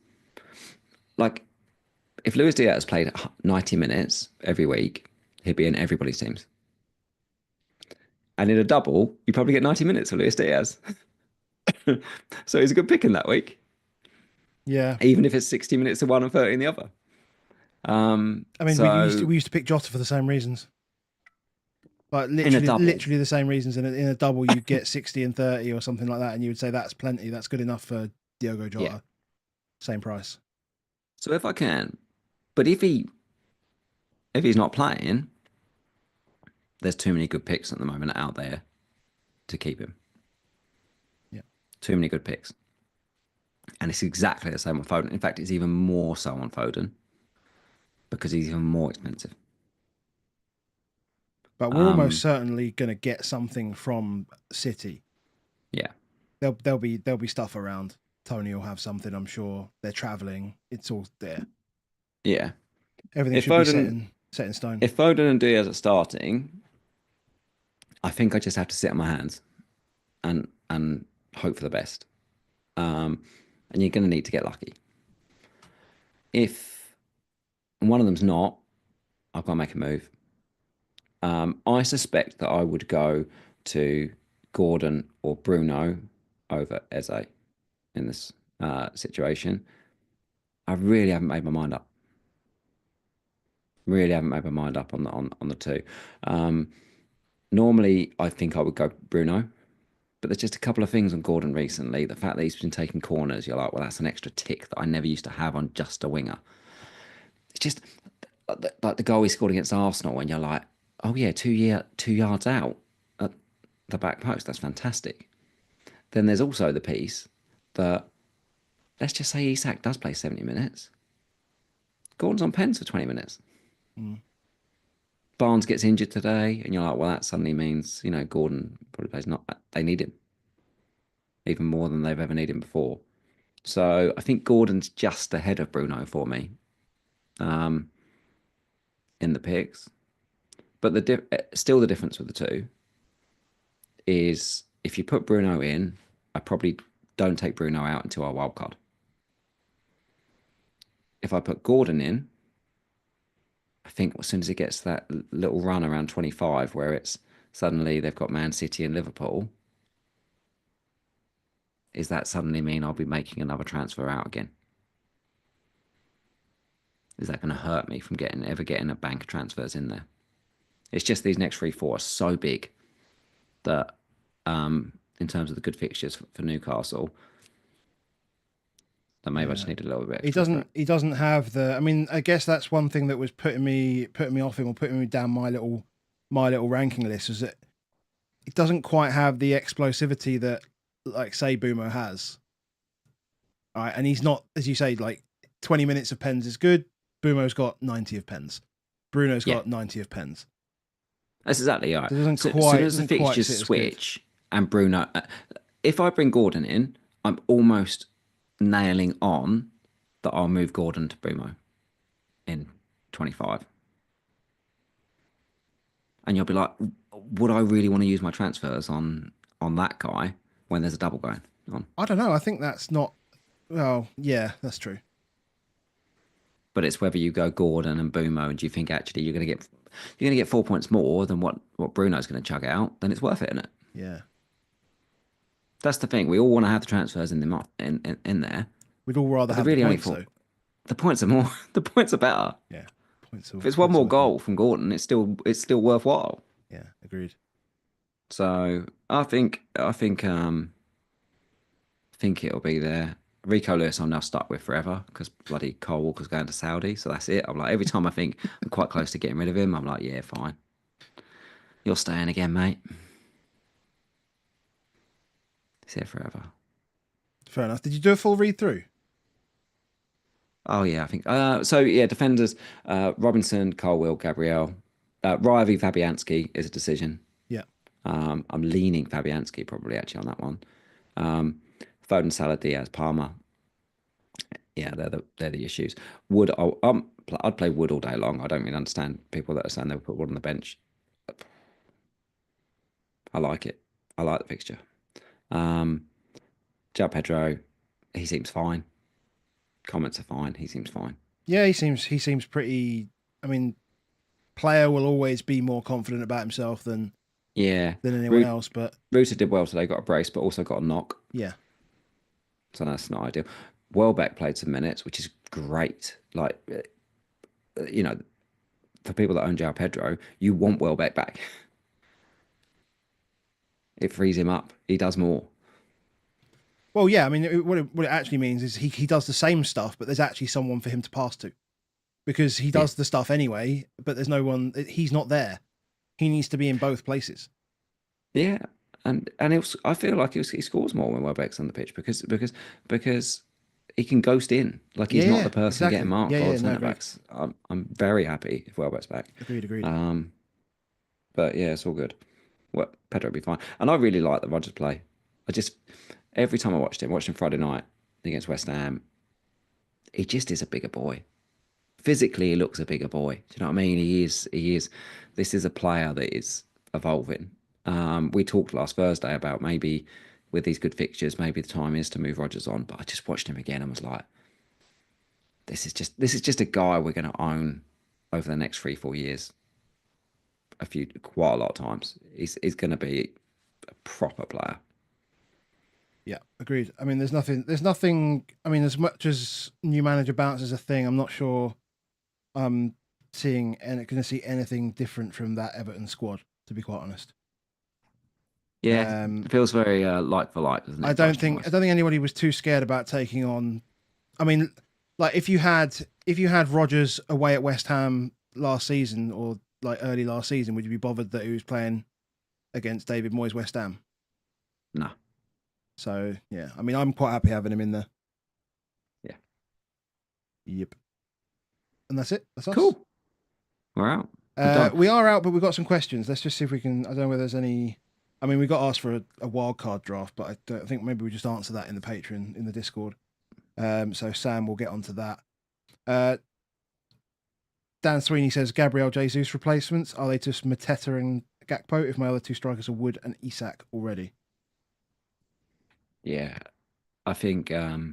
like, if Luis Diaz played 90 minutes every week, he'd be in everybody's teams. And in a double, you probably get 90 minutes of Luis Diaz. So he's a good pick in that week, Yeah. even if it's 60 minutes to one and 30 in the other. I mean, So we used to pick Jota for the same reasons. Like in a double, literally the same reasons. In a double, you get 60 and 30 or something like that, and you would say that's plenty. That's good enough for Diogo Jota. yeah. Same price. So if I can, but if he's not playing, there's too many good picks at the moment out there to keep him. Yeah. Too many good picks. And it's exactly the same on Foden. In fact, it's even more so on Foden because he's even more expensive. But we're almost certainly going to get something from City. Yeah. There'll be stuff around. Tony will have something, I'm sure. They're traveling. It's all there. Yeah. Everything If should be Foden set in stone. if Foden and Diaz are starting, I think I just have to sit on my hands and hope for the best. And you're going to need to get lucky. If one of them's not, I've got to make a move. I suspect that I would go to Gordon or Bruno over Eze in this situation. I really haven't made my mind up. Really haven't made my mind up on the two. Normally, I think I would go Bruno, but there's just a couple of things on Gordon recently. The fact that he's been taking corners, you're like, well, that's an extra tick that I never used to have on just a winger. It's just like the goal he scored against Arsenal, when you're like, oh yeah, 2 yards out at the back post. That's fantastic. Then there's also the piece that, let's just say Isak does play 70 minutes. Gordon's on pens for 20 minutes. Mm. Barnes gets injured today, and you're like, well, that suddenly means, Gordon probably plays not. They need him even more than they've ever needed him before. So I think Gordon's just ahead of Bruno for me in the picks. But still the difference with the two is, if you put Bruno in, I probably don't take Bruno out until our wild card. If I put Gordon in, I think as soon as it gets that little run around 25, where it's suddenly they've got Man City and Liverpool, is that suddenly mean I'll be making another transfer out again? Is that going to hurt me from ever getting a bank of transfers in there? It's just these next 3-4 are so big that in terms of the good fixtures for Newcastle, that maybe I just need a little bit He extra. doesn't have the. I mean, I guess that's one thing that was putting me off him, or putting me down my little ranking list, was that it doesn't quite have the explosivity that, like, say, Boomo has. All right, and he's not, as you say, like 20 minutes of pens is good. Boomo's got 90 of pens. Bruno's Yeah, got 90 of pens. that's exactly right. It doesn't So as quite soon as the doesn't quite fixtures sit as good. switch and Bruno, if I bring Gordon in, I'm almost nailing on that that I'll move Gordon to Boomo in 25. And you'll be like, would I really want to use my transfers on that guy when there's a double going on? I don't know. I think that's not. Well, yeah, that's true. But it's whether you go Gordon and Boomo, and do you think actually you're gonna get 4 points more than what Bruno's going to chug out? Then it's worth it, isn't it? Yeah. That's the thing. We all want to have the transfers in there. We'd all rather But have they're really the only points, four. though. The points are more. The points are better. Yeah. Points. If it's one more goal from Gordon, it's still worthwhile. Yeah, agreed. So I think it'll be there. Rico Lewis, I'm now stuck with forever because bloody Cole Walker's going to Saudi. So that's it. I'm like, every time I think I'm quite close to getting rid of him, I'm like, yeah, fine. You're staying again, mate. He's here forever. Fair enough. Did you do a full read through? Oh yeah, I think. So yeah, defenders: Robinson, Colwill, Gabriel, Rivy, Fabianski is a decision. Yeah. I'm leaning Fabianski probably actually on that one. Foden, Salah, Diaz, Palmer. Yeah, they're the issues. Wood, I'd play Wood all day long. I don't really understand people that are saying they'll put Wood on the bench. I like it. I like the fixture. João Pedro, he seems fine. Comments are fine. He seems fine. Yeah, he seems pretty. I mean, player will always be more confident about himself than anyone else. But Rooter did well today. Got a brace, but also got a knock. yeah. So that's not ideal. Welbeck played some minutes, which is great. Like, for people that own João Pedro, you want Welbeck back. It frees him up. He does more. Well, yeah. I mean, what it actually means is he does the same stuff, but there's actually someone for him to pass to, because he does the stuff anyway. But there's no one. He's not there. He needs to be in both places. Yeah, and I feel like he scores more when Welbeck's on the pitch because he can ghost in. Like he's not the person getting marked by the centre backs. I'm very happy if Welbeck's back. Agreed. But yeah, it's all good. Well, Pedro will be fine. And I really like the Rodgers play. Every time I watched him Friday night against West Ham, he just is a bigger boy. Physically, he looks a bigger boy. Do you know what I mean? He is. This is a player that is evolving. We talked last Thursday about maybe with these good fixtures, maybe the time is to move Rodgers on. But I just watched him again and was like, this is just a guy we're going to own over the next 3-4 years. Quite a lot of times. He's going to be a proper player. Yeah, agreed. I mean, there's nothing. I mean, as much as new manager bounce is a thing, I'm not sure I'm going to see anything different from that Everton squad, to be quite honest. Yeah, it feels very like for like, doesn't it? I don't think anybody was too scared about taking on. I mean, like if you had Rodgers away at West Ham last season or like early last season, would you be bothered that he was playing against David Moyes' West Ham? No. So yeah, I mean, I'm quite happy having him in there. Yeah. Yep. And that's it. That's us. Cool. We're out. We are out, but we've got some questions. Let's just see if we can. I don't know whether there's any. I mean, we got asked for a wild card draft, but I think maybe we just answer that in the Patreon, in the Discord. So Sam will get onto that. Dan Sweeney says, Gabriel Jesus replacements, are they just Mateta and Gakpo if my other two strikers are Wood and Isak already? Yeah. I think most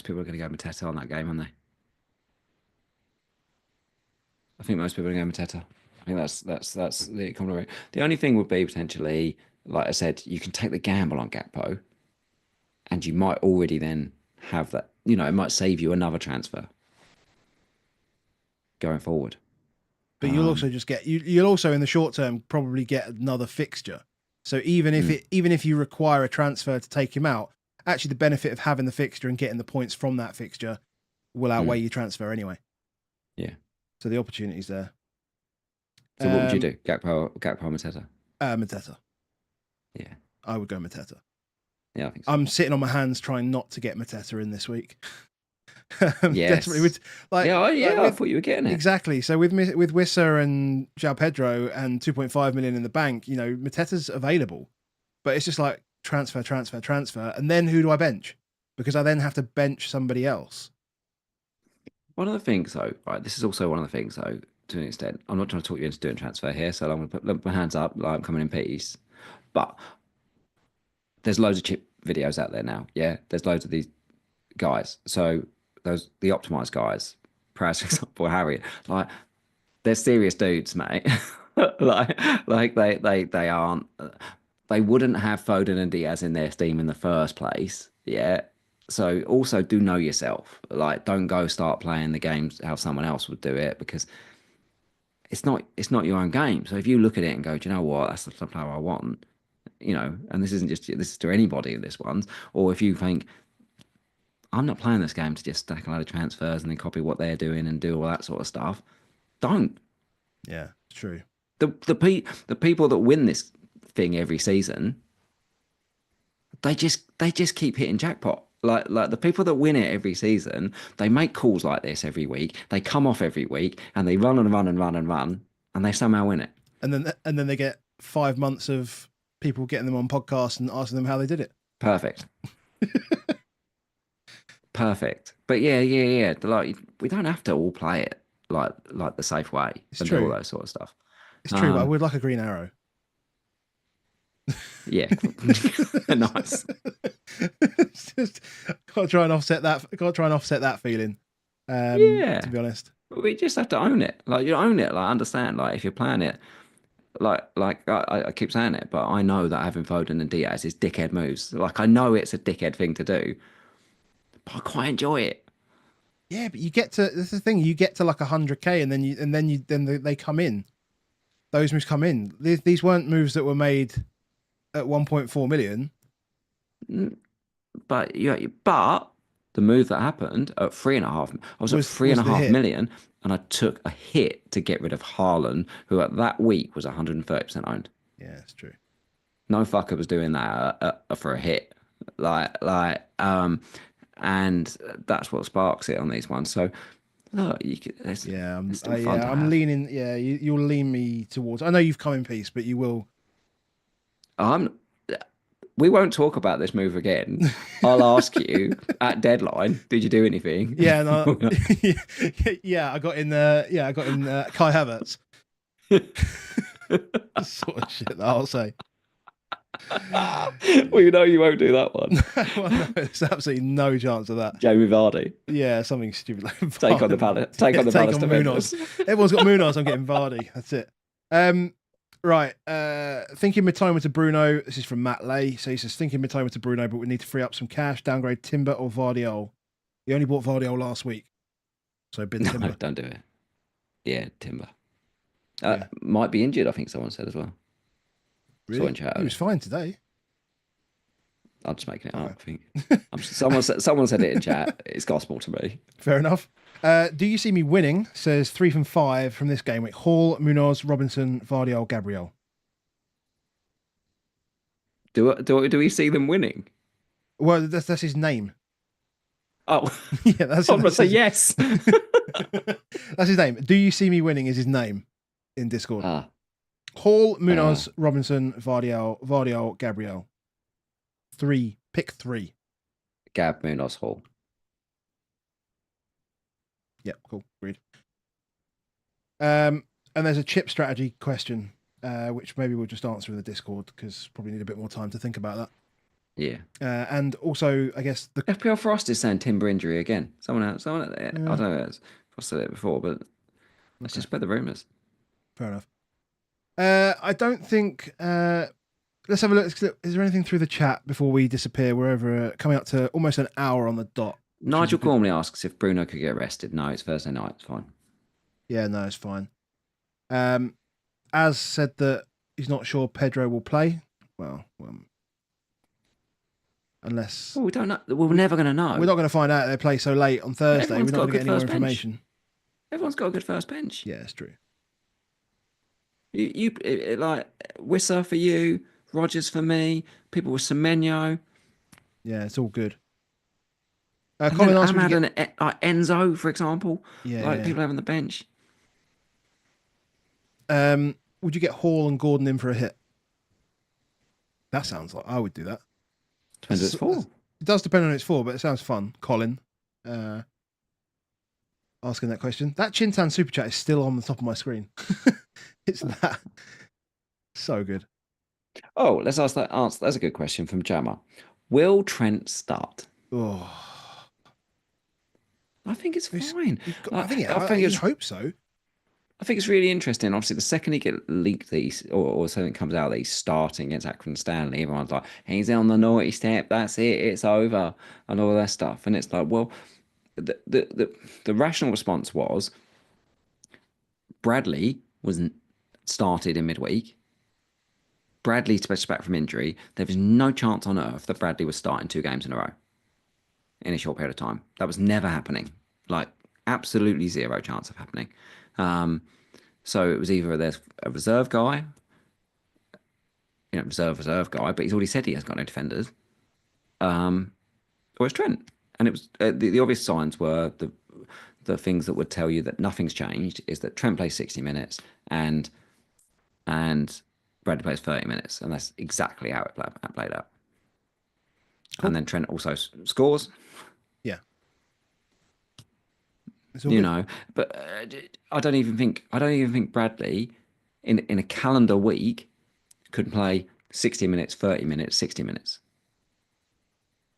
people are going to go Mateta on that game, aren't they? I think most people are going to go Mateta. I think that's the common rate. The only thing would be potentially, like I said, you can take the gamble on Gakpo, and you might already then have that. It might save you another transfer going forward. But you'll also just get you'll also in the short term probably get another fixture. So even if you require a transfer to take him out, actually the benefit of having the fixture and getting the points from that fixture will outweigh your transfer anyway. Yeah. So the opportunity's there. So what would you do? Gakpo, Mateta? Mateta. Yeah. I would go Mateta. Yeah, I think so. I'm sitting on my hands trying not to get Mateta in this week. Yes. I thought you were getting it. Exactly. So with Wissa and João Pedro and 2.5 million in the bank, Mateta's available. But it's just like transfer. And then who do I bench? because I then have to bench somebody else. One of the things, though, right? This is also one of the things, though, to an extent. I'm not trying to talk you into doing transfer here, so I'm going to put my hands up, like I'm coming in peace. But there's loads of chip videos out there now. Yeah, there's loads of these guys. So the optimized guys, Prowse, for example, Harriet, like they're serious dudes, mate. like they aren't. They wouldn't have Foden and Diaz in their team in the first place. Yeah. So also do know yourself. Like don't go start playing the games how someone else would do it because it's not your own game. So if you look at it and go, do you know what? That's the player I want. And this is to anybody in this one. Or if you think I'm not playing this game to just stack a load of transfers and then copy what they're doing and do all that sort of stuff, don't. Yeah, it's true. The people that win this thing every season, they just keep hitting jackpot. Like the people that win it every season, they make calls like this every week. They come off every week and they run and run and run and run, and they somehow win it. And then they get 5 months of people getting them on podcasts and asking them how they did it. Perfect. Perfect. But yeah. Like we don't have to all play it like the safe way and do all that sort of stuff. It's true, but I would like a green arrow. Yeah. Nice. It's just gotta try and offset that feeling. Yeah. To be honest. We just have to own it. Like you own it. Like understand. Like if you're playing it, like I keep saying it, but I know that having Foden and Diaz is dickhead moves. Like I know it's a dickhead thing to do, but I quite enjoy it. Yeah, but this is the thing. You get to like 100k, and then they come in. Those moves come in. These weren't moves that were made at 1.4 million. But the move that happened at 3.5, I was at 3.5 million, and I took a hit to get rid of Haaland, who at that week was 130% owned. Yeah, it's true. No fucker was doing that for a hit, and that's what sparks it on these ones. So look, I'm leaning. Yeah, you'll lean me towards. I know you've come in peace, but you will. We won't talk about this move again. I'll ask you at deadline. Did you do anything? Yeah, no, yeah. I got in. Kai Havertz. Sort of shit that I'll say. Well, you know you won't do that one. Well, no, there's absolutely no chance of that. Jamie Vardy. Yeah, something stupid like take on the Palace. Take on the Palace defenders. Everyone's got Munoz. I'm getting Vardy. That's it. Right. Thinking Mitoma to Bruno. This is from Matt Lay. So he says, thinking Mitoma to Bruno, but we need to free up some cash. Downgrade Timber or Vardiol. He only bought Vardiol last week. So bin Timber. No, don't do it. Yeah, Timber. Might be injured, I think someone said as well. Really? He was fine today. I'm just making it up, I think. Someone said it in chat. It's gospel to me. Fair enough. Do you see me winning? Says 3 from 5 from this game week. Hall, Munoz, Robinson, Vardiol, Gabriel. Do we see them winning? Well, that's his name. Oh, yeah, that's. I'm going to say yes. That's his name. Do you see me winning? Is his name in Discord. Hall, Munoz, Robinson, Vardiol, Gabriel. 3. Pick 3. Gab, Munoz, Hall. Yep, cool. Agreed. And there's a chip strategy question, which maybe we'll just answer in the Discord because probably need a bit more time to think about that. Yeah. And also, I guess the FPL Frost is saying timber injury again. Someone else. I don't know. I've said it before, but let's just spread the rumours. Fair enough. I don't think. Let's have a look. Is there anything through the chat before we disappear? We're over coming up to almost an hour on the dot. Nigel Gormley asks if Bruno could get arrested. No, it's Thursday night. It's fine. Yeah, no, it's fine. As said that he's not sure Pedro will play. Well, unless we don't know. We're never going to know. We're not going to find out they play so late on Thursday. We're not going to get any more information. Everyone's got a good first bench. Yeah, it's true. You like Wissa for you, Rogers for me, people with Semenyo. Yeah, it's all good. Colin asked me Enzo, for example. Yeah, people having the bench. Would you get Hall and Gordon in for a hit? That sounds like I would do that. Depends what it's for. It does depend on who it's for, but it sounds fun. Colin, asking that question. That Chintan super chat is still on the top of my screen. It's that so good. Oh, let's ask that answer. That's a good question from Jammer. Will Trent start? Oh, I think it's fine. I think I he hopes so. I think it's really interesting. Obviously, the second he get leaked these or something comes out that he's starting against Accrington Stanley, everyone's like, he's on the naughty step. That's it. It's over, and all that stuff. And it's like, well, the rational response was Bradley wasn't started in midweek. Bradley's back from injury. There was no chance on earth that Bradley was starting 2 games in a row in a short period of time. That was never happening. Like, absolutely zero chance of happening. So it was either there's a reserve guy, reserve guy, but he's already said he has got no defenders, or it's Trent. And it was the obvious signs were the things that would tell you that nothing's changed is that Trent plays 60 minutes and Bradley plays 30 minutes, and that's exactly how it played out. Cool. And then Trent also scores. Yeah. But I don't even think Bradley in a calendar week could play 60 minutes, 30 minutes, 60 minutes.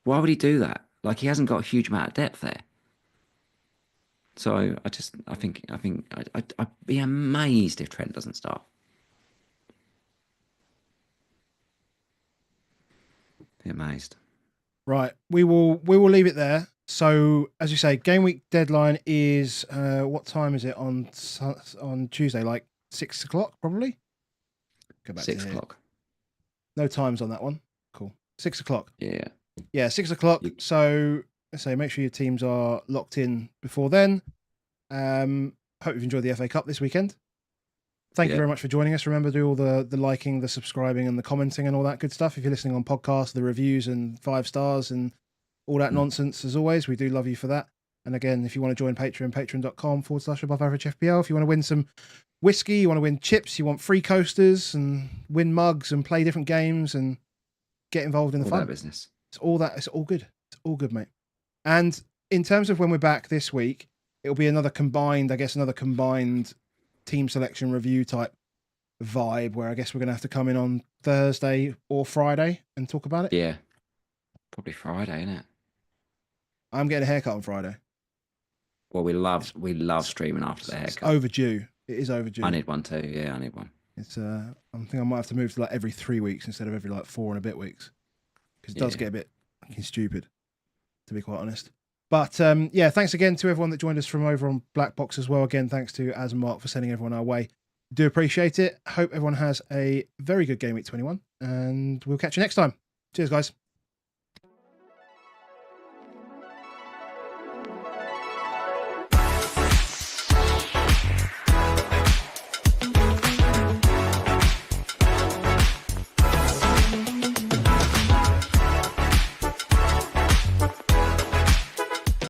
Why would he do that? Like, he hasn't got a huge amount of depth there. So I think I'd be amazed if Trent doesn't start. Be amazed. Right. We will leave it there. So, as you say, game week deadline is what time is it on Tuesday? Like 6 o'clock, probably. Go back 6 o'clock. No times on that one. Cool. 6 o'clock. Yeah. 6 o'clock. So, let's say make sure your teams are locked in before then. Hope you've enjoyed the FA Cup this weekend. Thank you very much for joining us. Remember to do all the liking, the subscribing, and the commenting and all that good stuff. If you're listening on podcast, the reviews and 5 stars and all that nonsense, as always, we do love you for that. And again, if you want to join Patreon, patreon.com/above average FPL. If you want to win some whiskey, you want to win chips, you want free coasters and win mugs and play different games and get involved in the fun business. It's all that. It's all good. It's all good, mate. And in terms of when we're back this week, it'll be another combined team selection review type vibe where I guess we're going to have to come in on Thursday or Friday and talk about it. Yeah. Probably Friday, isn't it? I'm getting a haircut on Friday. Well, we love streaming after the haircut. It's overdue. It is overdue. I need one too. Yeah, I need one. It's I think I might have to move to like every 3 weeks instead of every like 4 and a bit weeks. Because it does get a bit fucking stupid, to be quite honest. But thanks again to everyone that joined us from over on Black Box as well. Again, thanks to Az and Mark for sending everyone our way. Do appreciate it. Hope everyone has a very good game week 21, and we'll catch you next time. Cheers, guys.